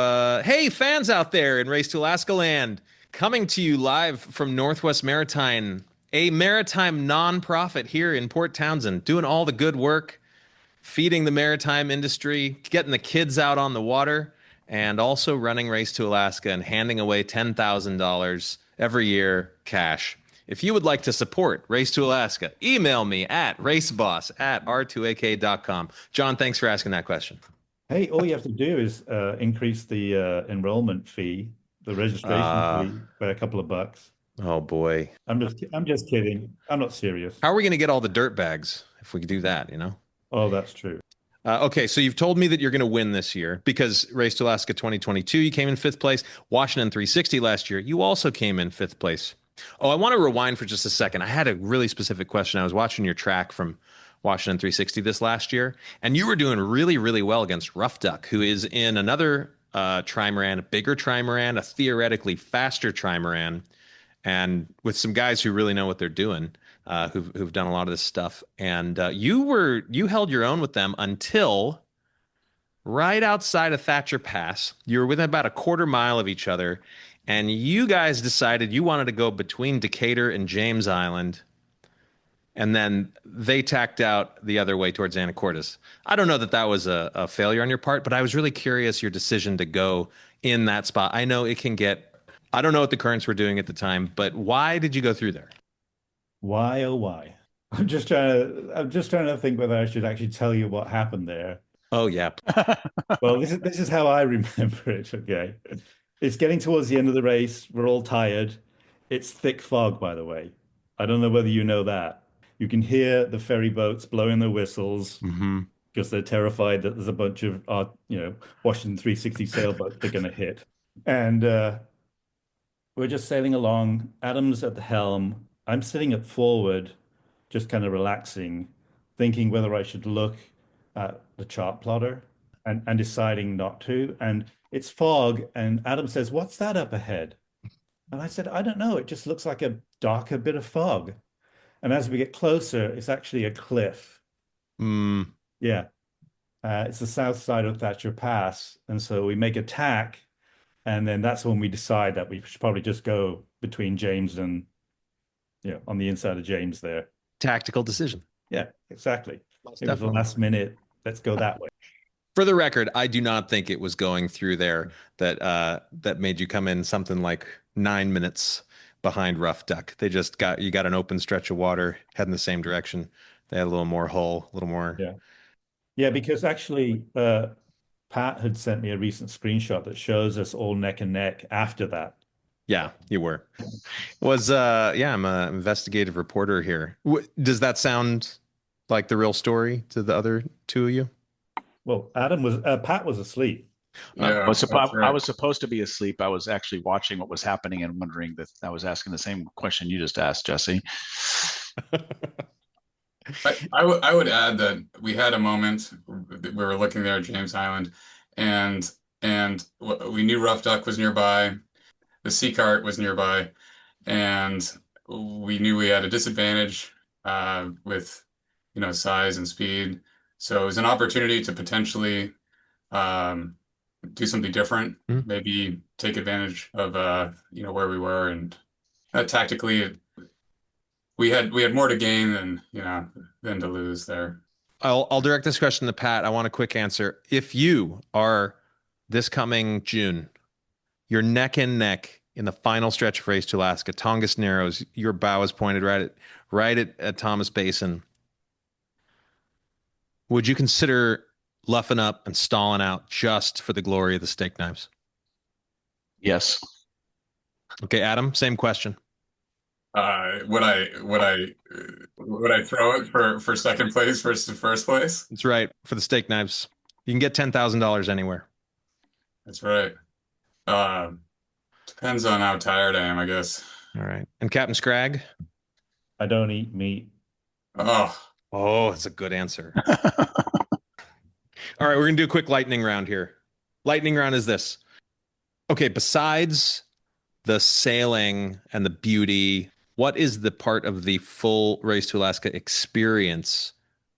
hey, fans out there in Race to Alaska land, coming to you live from Northwest Maritime, a maritime nonprofit here in Port Townsend, doing all the good work, feeding the maritime industry, getting the kids out on the water, and also running Race to Alaska and handing away $10,000 every year cash. If you would like to support Race to Alaska, email me at raceboss@r2ak.com. John, thanks for asking that question. Hey, all you have to do is increase the enrollment fee, the registration fee by a couple of bucks. Oh boy. I'm just kidding. I'm not serious. How are we going to get all the dirt bags if we do that, you know? Oh, that's true. Okay, so you've told me that you're going to win this year because Race to Alaska 2022, you came in fifth place. Washington 360 last year, you also came in fifth place. Oh, I want to rewind for just a second. I had a really specific question. I was watching your track from Washington 360 this last year, and you were doing really, really well against Rough Duck, who is in another trimaran, a bigger trimaran, a theoretically faster trimaran, and with some guys who really know what they're doing, who've done a lot of this stuff. And you held your own with them until right outside of Thatcher Pass. You were within about a quarter mile of each other, and you guys decided you wanted to go between Decatur and James Island, and then they tacked out the other way towards Anacortes. I don't know that that was a failure on your part, but I was really curious your decision to go in that spot. I know it can get, I don't know what the currents were doing at the time, but why did you go through there? Why, oh, why? I'm just trying to think whether I should actually tell you what happened there. Oh, yeah. Well, this is how I remember it, okay? It's getting towards the end of the race. We're all tired. It's thick fog, by the way. I don't know whether you know that. You can hear the ferry boats blowing their whistles because they're terrified that there's a bunch of, Washington 360 sailboats they're going to hit. And we're just sailing along. Adam's at the helm. I'm sitting at forward, just kind of relaxing, thinking whether I should look at the chart plotter and deciding not to. And it's fog, and Adam says, "What's that up ahead?" And I said, "I don't know. It just looks like a darker bit of fog." And as we get closer, it's actually a cliff. Mm. Yeah. It's the south side of Thatcher Pass, and so we make a tack, and then that's when we decide that we should probably just go between James and, on the inside of James there. Tactical decision. Yeah, exactly. Most It was the definitely. last minute. Let's go that way. For the record, I do not think it was going through there that made you come in something like 9 minutes behind Rough Duck. They just got an open stretch of water, heading the same direction. They had a little more hull, a little more. Yeah, because actually, Pat had sent me a recent screenshot that shows us all neck and neck after that. Yeah, you were. I'm an investigative reporter here. Does that sound like the real story to the other two of you? Well, Pat was asleep. Yeah, I was that's right. supposed to be asleep. I was actually watching what was happening and wondering that I was asking the same question you just asked, Jesse. I would add that we had a moment. We were looking there at James Island, and we knew Rough Duck was nearby, the sea cart was nearby, and we knew we had a disadvantage with size and speed. So it was an opportunity to potentially do something different, maybe take advantage of where we were, and tactically we had more to gain than to lose there. I'll direct this question to Pat. I want a quick answer. If you are this coming June, you're neck and neck in the final stretch of Race to Alaska, Tongass Narrows, your bow is pointed right at Thomas Basin. Would you consider luffing up and stalling out just for the glory of the steak knives? Yes. Okay, Adam, same question. Would I throw it for second place versus first place? That's right. For the steak knives, you can get $10,000 anywhere. That's right. Depends on how tired I am, I guess. All right. And Captain Scragg? I don't eat meat. Oh, that's a good answer. All right, we're gonna do a quick lightning round here. Lightning round is this. Okay, besides the sailing and the beauty, what is the part of the full Race to Alaska experience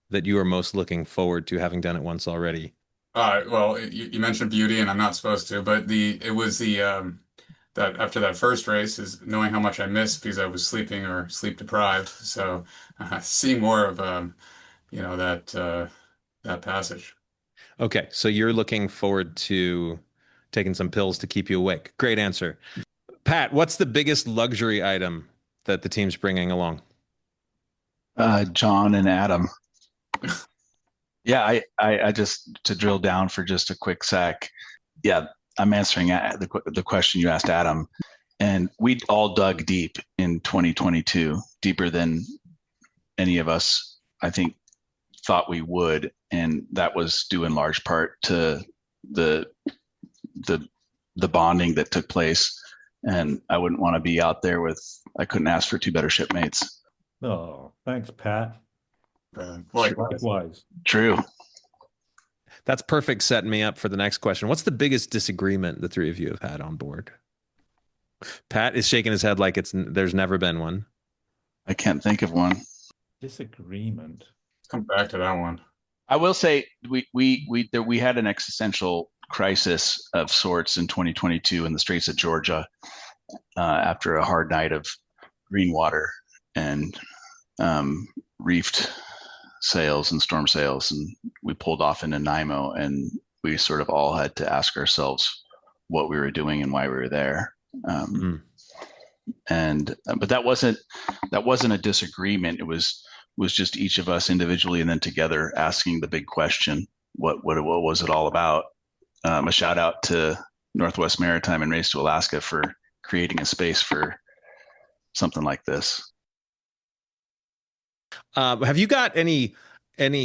that you are most looking forward to, having done it once already? Well, you mentioned beauty, and I'm not supposed to, but it was that after that first race is knowing how much I missed because I was sleeping or sleep deprived. So seeing more of that passage. Okay, so you're looking forward to taking some pills to keep you awake. Great answer. Pat, what's the biggest luxury item that the team's bringing along? John and Adam. Yeah, I just, to drill down for just a quick sec. Yeah, I'm answering the question you asked Adam. And we all dug deep in 2022, deeper than any of us, I think, thought we would. And that was due in large part to the bonding that took place. And I wouldn't want to be out there I couldn't ask for two better shipmates. Oh, thanks, Pat. Likewise. True. That's perfect, setting me up for the next question. What's the biggest disagreement the three of you have had on board? Pat is shaking his head like there's never been one. I can't think of one. Disagreement. Let's come back to that one. I will say we had an existential crisis of sorts in 2022 in the Straits of Georgia after a hard night of green water and reefed sails and storm sails, and we pulled off into Nanaimo, and we sort of all had to ask ourselves what we were doing and why we were there. But that wasn't a disagreement. It was just each of us individually and then together asking the big question: what was it all about? A shout out to Northwest Maritime and Race to Alaska for creating a space for something like this. Have you got any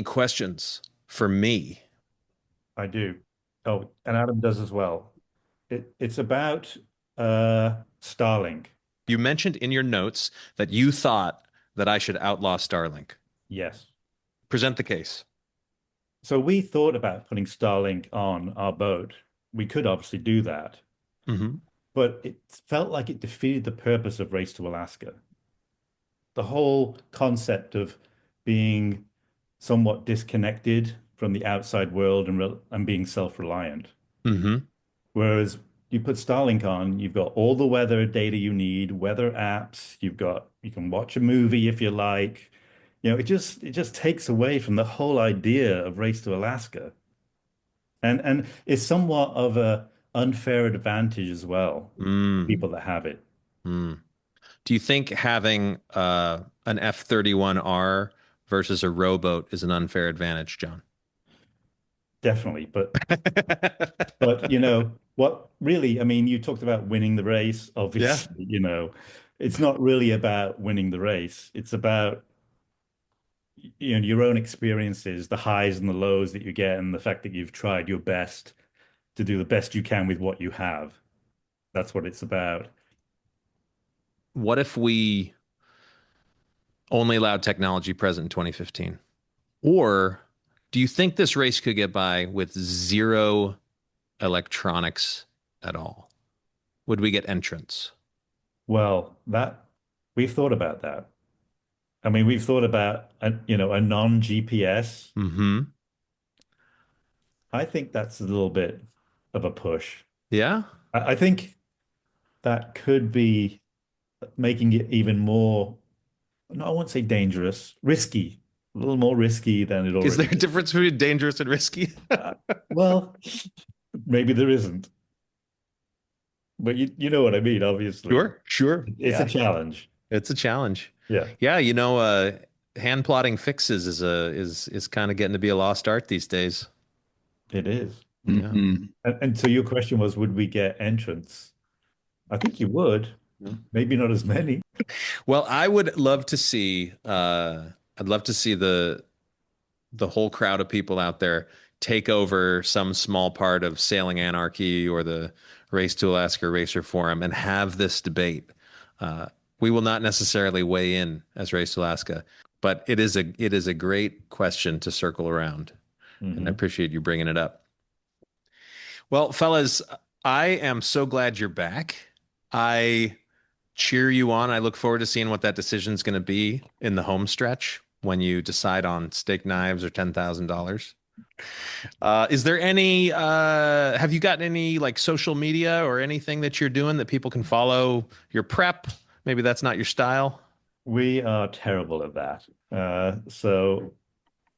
questions for me? I do. Oh, and Adam does as well. It's about Starlink. You mentioned in your notes that you thought that I should outlaw Starlink. Yes. Present the case. So we thought about putting Starlink on our boat. We could obviously do that. Mm-hmm. But it felt like it defeated the purpose of Race to Alaska. The whole concept of being somewhat disconnected from the outside world and being self-reliant. Mm-hmm. Whereas you put Starlink on, you've got all the weather data you need, weather apps, you can watch a movie if you like. It just takes away from the whole idea of Race to Alaska. And it's somewhat of a unfair advantage as well, Mm. people that have it. Mm. Do you think having an F-31R versus a rowboat is an unfair advantage, John? Definitely. But what really, I mean, you talked about winning the race, Yeah. obviously, it's not really about winning the race. It's about your own experiences, the highs and the lows that you get, and the fact that you've tried your best to do the best you can with what you have. That's what it's about. What if we only allowed technology present in 2015? Or do you think this race could get by with zero electronics at all? Would we get entrance? Well, we've thought about that. I mean, we've thought about a non-GPS. Mm-hmm. I think that's a little bit of a push. Yeah. I think that could be making it even more, no, I won't say dangerous, risky, a little more risky than it Is there already a difference between dangerous and risky? Well, maybe there isn't. But you know what I mean, obviously. Sure. It's a challenge. It's a challenge. Yeah, Yeah, hand plotting fixes is kind of getting to be a lost art these days. it is. Yeah. And so your question was, would we get entrants? I think you would. Maybe not as many. Well, I would love to see I'd love to see the whole crowd of people out there take over some small part of Sailing Anarchy or the Race to Alaska Racer Forum and have this debate. We will not necessarily weigh in as Race to Alaska, but it is a great question to circle around, and I appreciate you bringing it up. Well, fellas, I am so glad you're back. I cheer you on. I look forward to seeing what that decision is going to be in the home stretch when you decide on steak knives or $10,000. Is there any, have you gotten any like social media or anything that you're doing that people can follow your prep? Maybe that's not your style. We are terrible at that. So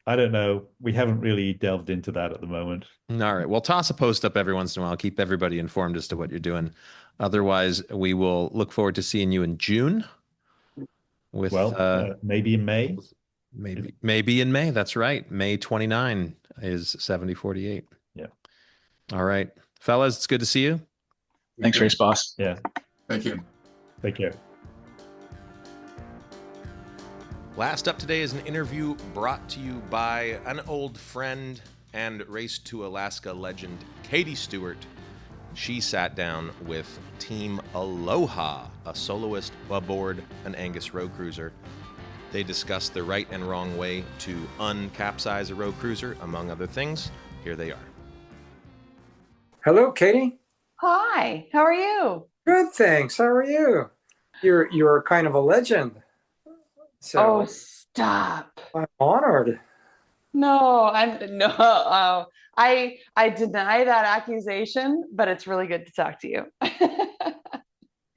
I don't know. We haven't really delved into that at the moment. All right. Well, toss a post up every once in a while. Keep everybody informed as to what you're doing. Otherwise, we will look forward to seeing you in June. With maybe in May. Maybe in May. That's right. May 29 is 7048. Yeah. All right. Fellas, it's good to see you. Thanks, Race Boss. Yeah. Thank you. Take care. Last up today is an interview brought to you by an old friend and Race to Alaska legend, Katie Stewart. She sat down with Team Aloha, a soloist aboard an Angus Rowcruiser. They discussed the right and wrong way to uncapsize a Rowcruiser, among other things. Here they are. Hello, Katie. Hi, how are you? Good, thanks. How are you? You're kind of a legend. So Oh, stop. I'm honored. No, I deny that accusation, but it's really good to talk to you.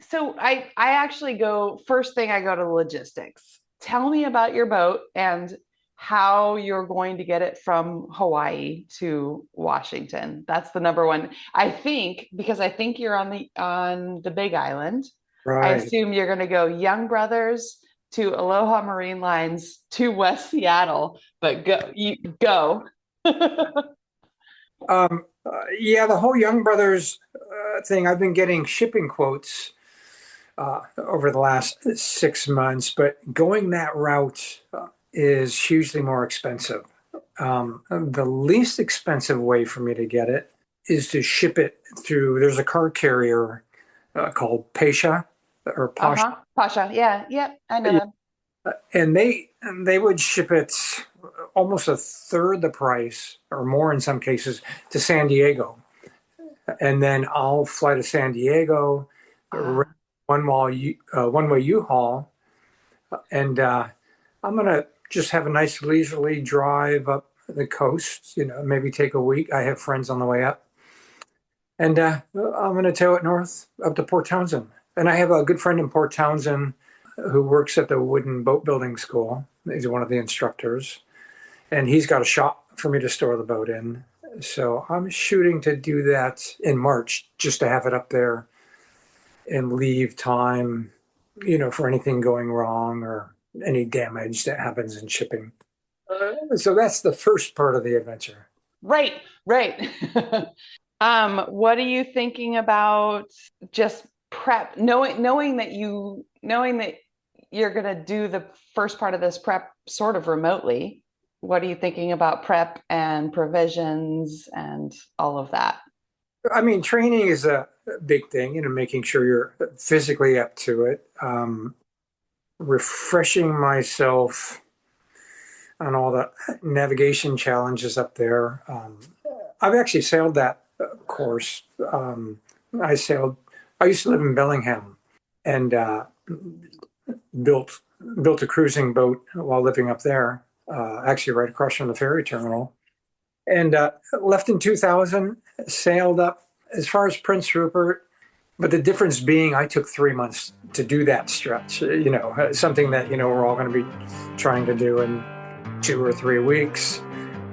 So I actually first thing I go to logistics. Tell me about your boat and how you're going to get it from Hawaii to Washington. That's the number one. I think, because I think you're on the Big Island. Right. I assume you're going to go Young Brothers to Aloha Marine Lines to West Seattle, but go. Yeah, the whole Young Brothers thing, I've been getting shipping quotes over the last 6 months, but going that route is hugely more expensive. The least expensive way for me to get it is to ship it through, there's a car carrier called Pasha or Pasha. Pasha, yeah, I know that. And they would ship it almost a third the price or more in some cases to San Diego. And then I'll fly to San Diego, one-way U-Haul, and I'm going to just have a nice leisurely drive up the coast, maybe take a week. I have friends on the way up. And I'm going to tow it north up to Port Townsend. And I have a good friend in Port Townsend who works at the wooden boat building school. He's one of the instructors. And he's got a shop for me to store the boat in. So I'm shooting to do that in March, just to have it up there and leave time, for anything going wrong or any damage that happens in shipping. So that's the first part of the adventure. Right. What are you thinking about just prep, knowing that you're going to do the first part of this prep sort of remotely? What are you thinking about prep and provisions and all of that? I mean, training is a big thing, making sure you're physically up to it. Refreshing myself on all the navigation challenges up there. I've actually sailed that course. I used to live in Bellingham and built a cruising boat while living up there, actually right across from the ferry terminal. And left in 2000, sailed up as far as Prince Rupert. But the difference being I took 3 months to do that stretch, something that, we're all going to be trying to do in 2 or 3 weeks.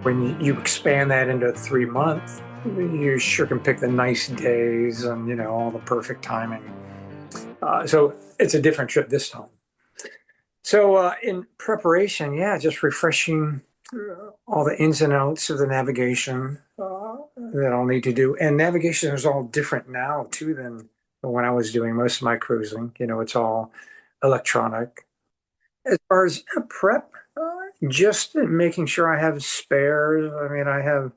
When you expand that into 3 months, you sure can pick the nice days and, all the perfect timing. So it's a different trip this time. So in preparation, just refreshing all the ins and outs of the navigation that I'll need to do. And navigation is all different now, too, than when I was doing most of my cruising. It's all electronic. As far as prep, just making sure I have spares. I mean, I have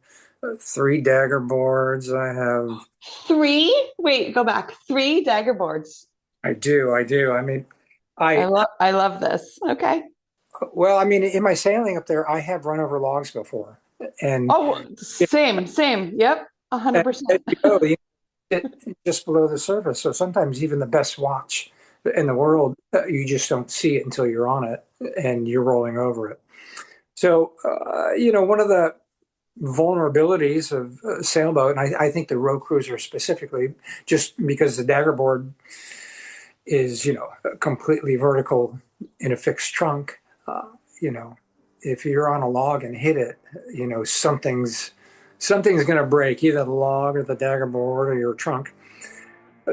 3 dagger boards. I have 3? Wait, go back. 3 dagger boards. I do. I mean, I love this. Okay. Well, I mean, in my sailing up there, I have run over logs before. And same. Yep. 100%. Just below the surface. So sometimes even the best watch in the world, you just don't see it until you're on it and you're rolling over it. So, one of the vulnerabilities of a sailboat, and I think the Rowcruiser specifically, just because the dagger board is, completely vertical in a fixed trunk, if you're on a log and hit it, something's going to break, either the log or the dagger board or your trunk.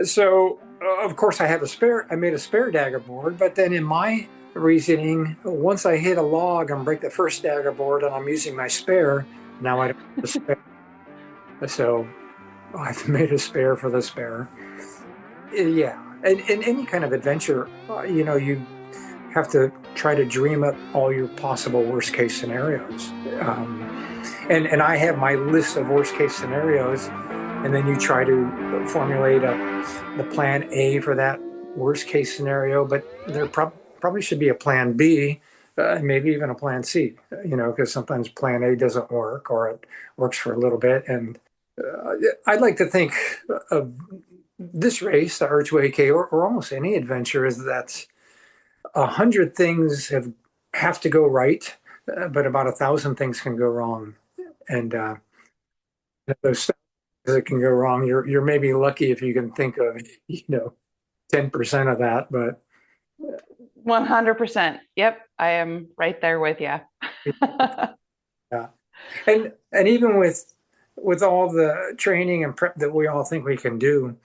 So, of course, I made a spare dagger board, but then in my reasoning, once I hit a log and break the first dagger board and I'm using my spare, now I don't have a spare. So I've made a spare for the spare. Yeah. And in any kind of adventure, you have to try to dream up all your possible worst case scenarios. And I have my list of worst case scenarios, and then you try to formulate the plan A for that worst case scenario, but there probably should be a plan B, maybe even a plan C, because sometimes plan A doesn't work or it works for a little bit. And I'd like to think of this race, the R2AK, or almost any adventure, is that 100 things have to go right, but about 1,000 things can go wrong. And those things that can go wrong, you're maybe lucky if you can think of 10% of that, but 100%. Yep, I am right there with you. Yeah, and even with all the training and prep that we all think we can do,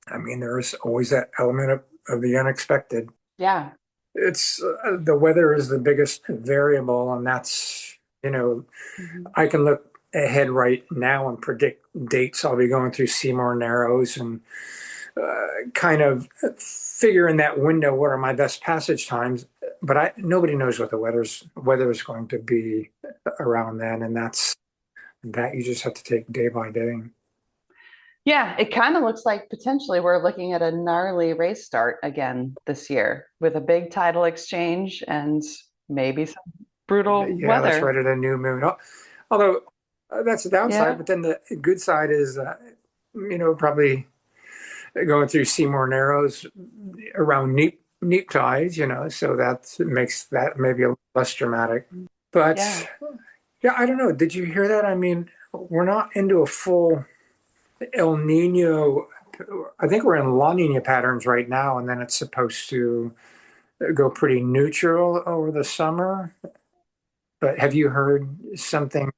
I mean, there's always that element of the unexpected. Yeah, it's the weather is the biggest variable, and that's I can look ahead right now and predict dates I'll be going through Seymour Narrows and kind of figure in that window what are my best passage times. But nobody knows what the weather is going to be around then, and that you just have to take day by day. Yeah, it kind of looks like potentially we're looking at a gnarly race start again this year with a big tidal exchange and maybe some brutal weather. Yeah, that's right, at a new moon. Although that's the downside, but then the good side is, probably going through Seymour Narrows around neap tides, so that makes that maybe a little less dramatic. But Yeah, I don't know. Did you hear that? I mean, we're not into a full El Nino. I think we're in La Nina patterns right now, and then it's supposed to go pretty neutral over the summer. But have you heard something?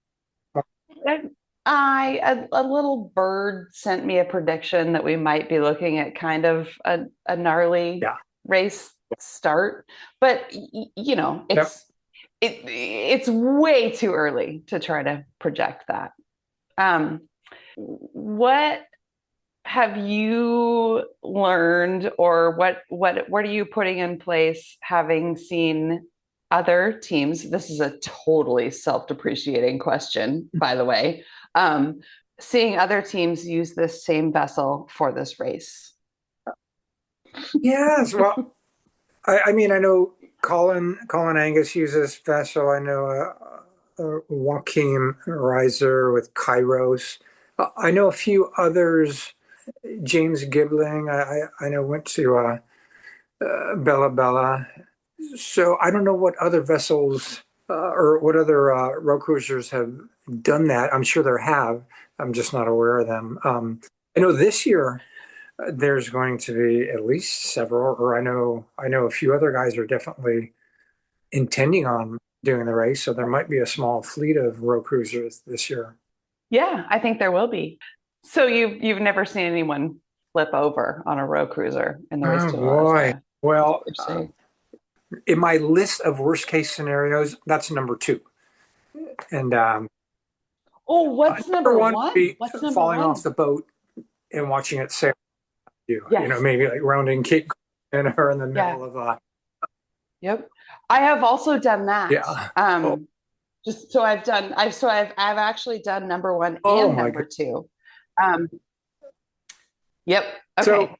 A little bird sent me a prediction that we might be looking at kind of a gnarly Yeah. race start, but you know, Yep. it's way too early to try to project that. What have you learned, or what are you putting in place having seen other teams? This is a totally self-depreciating question, by the way. Seeing other teams use this same vessel for this race. Yes. Well, I mean, I know Colin Angus uses vessel. I know Joachim Reiser with Kairos. I know a few others. James Gibling, I know went to Bella Bella. So I don't know what other vessels or what other road cruisers have done that. I'm sure there have. I'm just not aware of them. I know this year there's going to be at least several, or I know a few other guys are definitely intending on doing the race. So there might be a small fleet of road cruisers this year. Yeah, I think there will be. So you've never seen anyone flip over on a road cruiser in the race Oh to boy. Alaska? Well, Interesting. in my list of worst case scenarios, that's number 2. And Oh, what's number one would one? be What's number falling one? off the boat and watching it sail. You Yes. know, maybe like rounding Cape and her in the middle of Yep. I have also done that. yeah. Just so I've actually done number 1 Oh and my number God. 2. Yep. Okay. So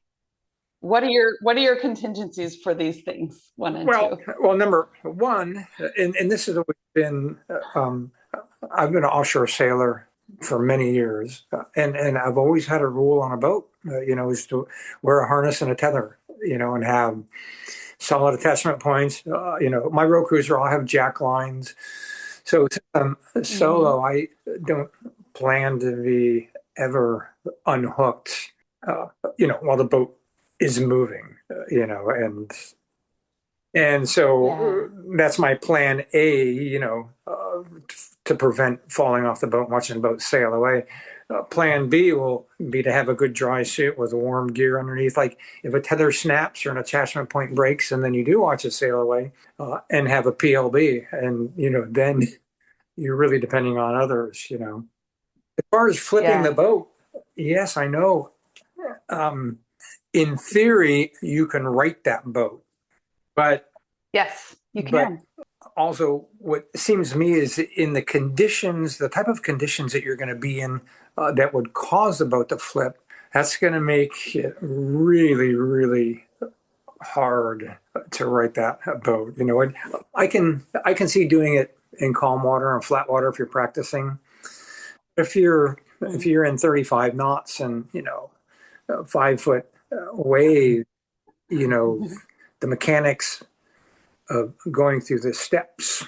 what are your contingencies for these things, 1 and 2? well, number 1, and this has always been I've been an offshore sailor for many years, and I've always had a rule on a boat, is to wear a harness and a tether, and have solid attachment points. My road cruiser, I'll have jack lines. So solo, I don't plan to be ever unhooked, while the boat is moving, and so that's my plan A, to prevent falling off the boat and watching the boat sail away. Plan B will be to have a good dry suit with warm gear underneath. Like if a tether snaps or an attachment point breaks, and then you do watch it sail away, and have a PLB, and then you're really depending on others. As far as flipping the boat, yes, I know. In theory, you can right that boat, but yes, you can. Also, what seems to me is in the conditions, the type of conditions that you're going to be in that would cause the boat to flip, that's going to make it really, really hard to right that boat. And I can see doing it in calm water and flat water if you're practicing. If you're in 35 knots and 5-foot wave, the mechanics of going through the steps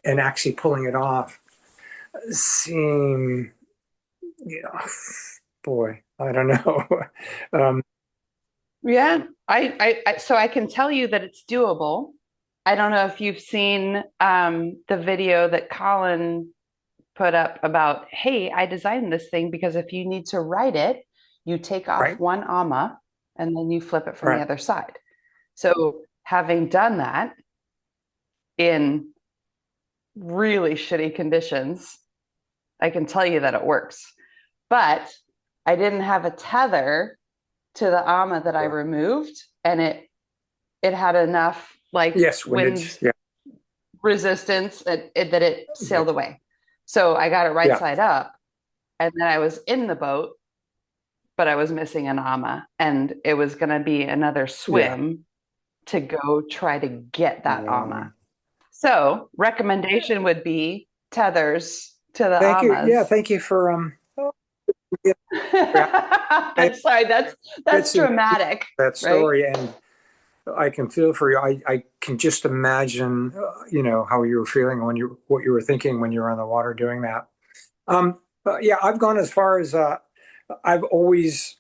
and actually pulling it off seem, boy, I don't know. Yeah, so I can tell you that it's doable. I don't know if you've seen the video that Colin put up about, hey, I designed this thing because if you need to write it, you take off one AMA and then you flip it from the other side. So having done that in really shitty conditions, I can tell you that it works. But I didn't have a tether to the AMA that I removed, and it had enough wind resistance that it sailed away. So I got it right side up, and then I was in the boat, but I was missing an AMA, and it was going to be another swim to go try to get that AMA. So recommendation would be tethers to the Thank AMAs. you. Yeah, thank you for I'm sorry, that's dramatic. That story, and I can feel for you. I can just imagine, how you were feeling what you were thinking when you were on the water doing that. Yeah, I've gone as far as I've always,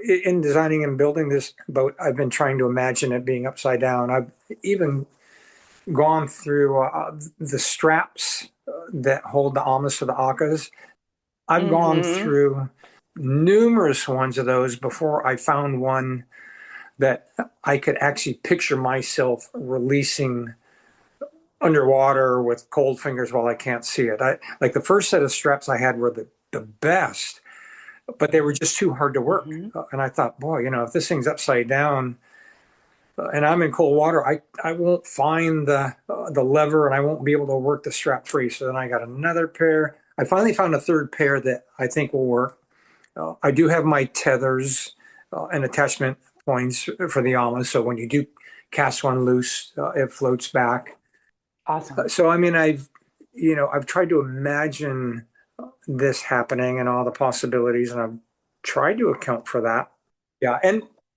in designing and building this boat, I've been trying to imagine it being upside down. I've even gone through the straps that hold the almas for the akas. I've gone through numerous ones of those before I found one that I could actually picture myself releasing underwater with cold fingers while I can't see it. Like the first set of straps I had were the best, but they were just too hard to work. And I thought, boy, if this thing's upside down and I'm in cold water, I won't find the lever and I won't be able to work the strap free. So then I got another pair. I finally found a third pair that I think will work. I do have my tethers and attachment points for the almas. So when you do cast one loose, it floats back. Awesome. So, I mean, I've tried to imagine this happening and all the possibilities, and I've tried to account for that. Yeah.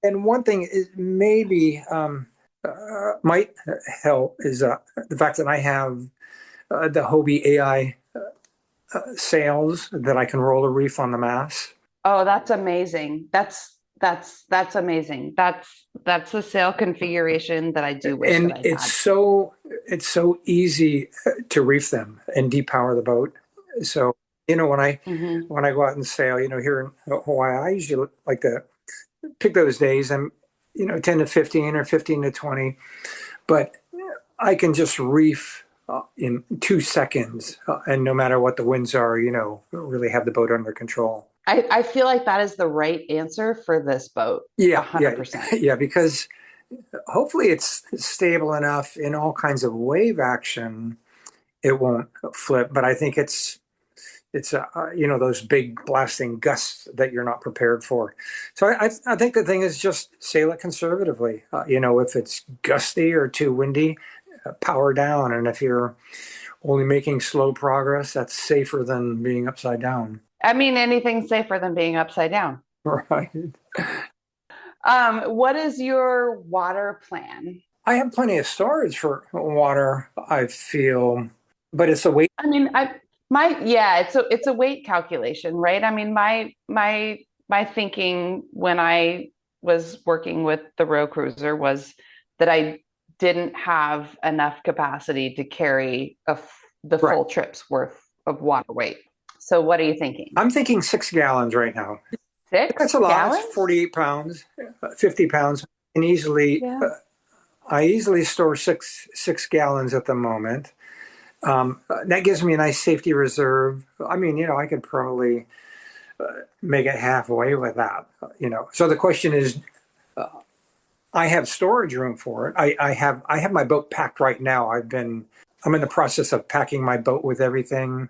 And one thing is maybe might help is the fact that I have the Hobie AI sails that I can roll a reef on the mast. Oh, that's amazing. That's amazing. That's a sail configuration that I do wish And that I it's had. it's so easy to reef them and depower the boat. So when I go out and sail, here in Hawaii, I usually like to pick those days. I'm 10 to 15 or 15 to 20, but I can just reef in 2 seconds, and no matter what the winds are, really have the boat under control. I feel like that is the right answer for this boat. Yeah, 100%. Yeah, because hopefully it's stable enough in all kinds of wave action, it won't flip. But I think it's those big blasting gusts that you're not prepared for. So I think the thing is just sail it conservatively. If it's gusty or too windy, power down. And if you're only making slow progress, that's safer than being upside down. I mean, anything's safer than being upside down. Right. What is your water plan? I have plenty of storage for water, I feel, but it's a weight. I mean, it's a weight calculation, right? I mean, my thinking when I was working with the Rowcruiser was that I didn't have enough capacity to carry the full trip's worth of water weight. So what are you thinking? I'm thinking 6 gallons right now. 6 That's a lot. gallons? It's 48 pounds, 50 pounds. And I easily store six gallons at the moment. That gives me a nice safety reserve. I mean, I could probably make it halfway with that, So the question is, I have storage room for it. I have my boat packed right now. I'm in the process of packing my boat with everything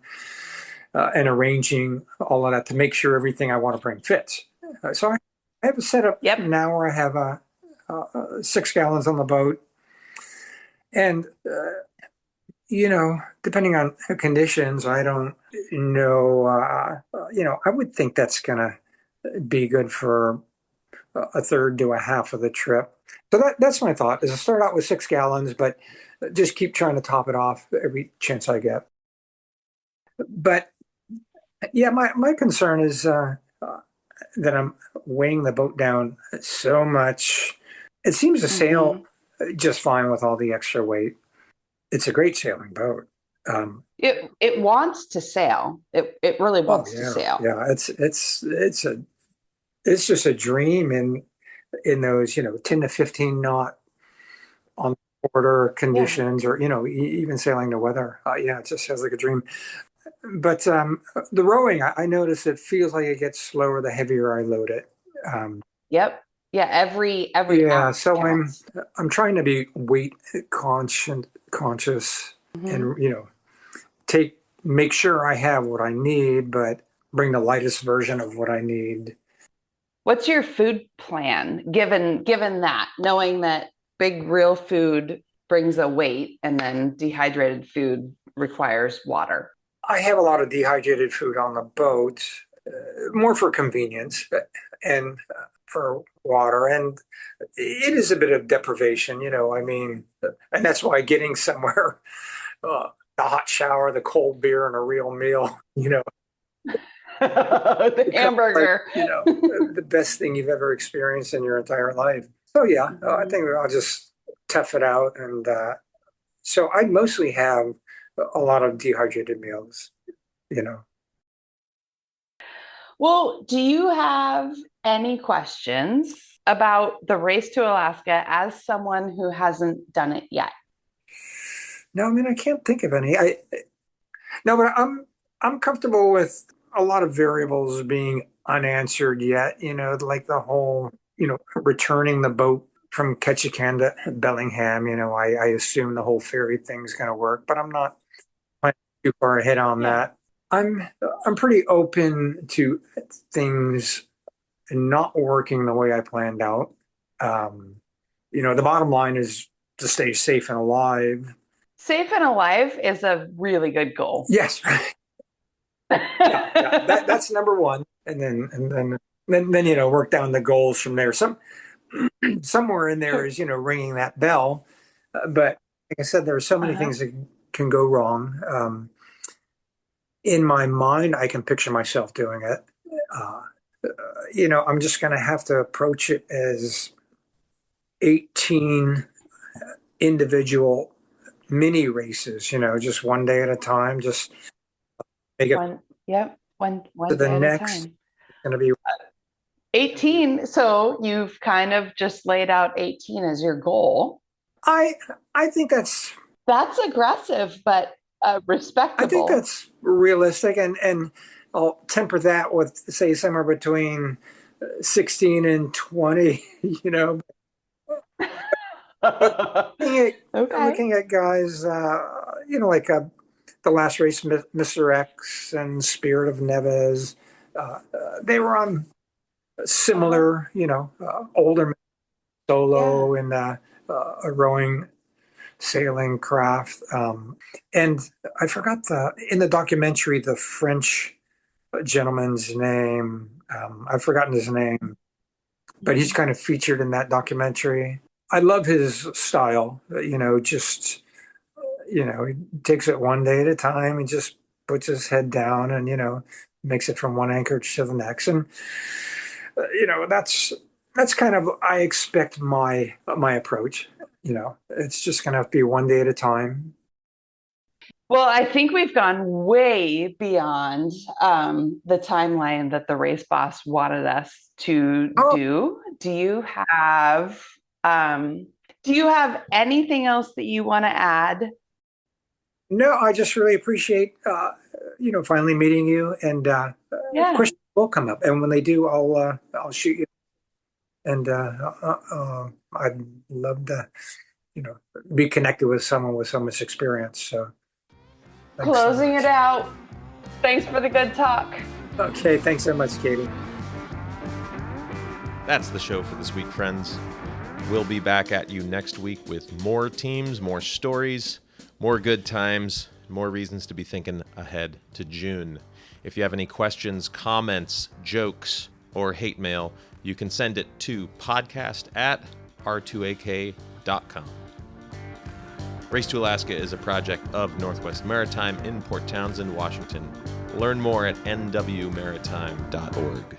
and arranging all of that to make sure everything I want to bring fits. So I have a setup now where I have 6 gallons on the boat. And, depending on conditions, I don't know, I would think that's going to be good for a third to a half of the trip. So that's my thought, is to start out with 6 gallons, but just keep trying to top it off every chance I get. But yeah, my concern is that I'm weighing the boat down so much. It seems to sail just fine with all the extra weight. It's a great sailing boat. It wants to sail. It really wants to sail. Yeah, it's just a dream in those 10 to 15 knot on border conditions, or even sailing the weather. It just sounds like a dream. But the rowing, I notice it feels like it gets slower the heavier I load it. Yep. Yeah. Every ounce so counts. I'm trying to be weight conscious, and make sure I have what I need, but bring the lightest version of what I need. What's your food plan, given that, knowing that big real food brings a weight and then dehydrated food requires water? I have a lot of dehydrated food on the boat, more for convenience. And for water, and it is a bit of deprivation, I mean, and that's why getting somewhere, the hot shower, the cold beer, and a real meal, The hamburger. the best thing you've ever experienced in your entire life. So yeah, I think I'll just tough it out, and so I mostly have a lot of dehydrated meals, Well, do you have any questions about the Race to Alaska as someone who hasn't done it yet? No, I mean, I can't think of any. No, but I'm comfortable with a lot of variables being unanswered yet, like the whole, returning the boat from Ketchikan to Bellingham, I assume the whole ferry thing's going to work, but I'm not too far ahead on that. I'm pretty open to things not working the way I planned out. The bottom line is to stay safe and alive. Safe and alive is a really good goal. Yes. Yeah. That's number one. And then work down the goals from there. Somewhere in there is, ringing that bell. But like I said, there are so many things that can go wrong. In my mind, I can picture myself doing it. I'm just going to have to approach it as 18 individual mini races, just one day at a time, just make it one to the day next. at a time. It's going to be 18. So you've kind of just laid out 18 as your goal. I think that's aggressive, but respectable. I think that's realistic, and I'll temper that with, say, somewhere between 16 and 20. Looking at guys, like the last race, Mr. X and Spirit of Neves, they were on similar, older solo in a rowing sailing craft. And I forgot in the documentary, the French gentleman's name. I've forgotten his name, but he's kind of featured in that documentary. I love his style, just, he takes it one day at a time and just puts his head down and, makes it from one anchorage to the next. And, that's kind of, I expect my approach, it's just going to be one day at a time. Well, I think we've gone way beyond the timeline that the race boss wanted us to do. Do you have anything else that you want to add? No, I just really appreciate, finally meeting you, and questions will come up. And when they do, I'll shoot you. And I'd love to, be connected with someone with so much experience. So closing it out. Thanks for the good talk. Okay, thanks so much, Katie. That's the show for this week, friends. We'll be back at you next week with more teams, more stories, more good times, more reasons to be thinking ahead to June. If you have any questions, comments, jokes, or hate mail, you can send it to podcast@r2ak.com. Race to Alaska is a project of Northwest Maritime in Port Townsend, Washington. Learn more at nwmaritime.org.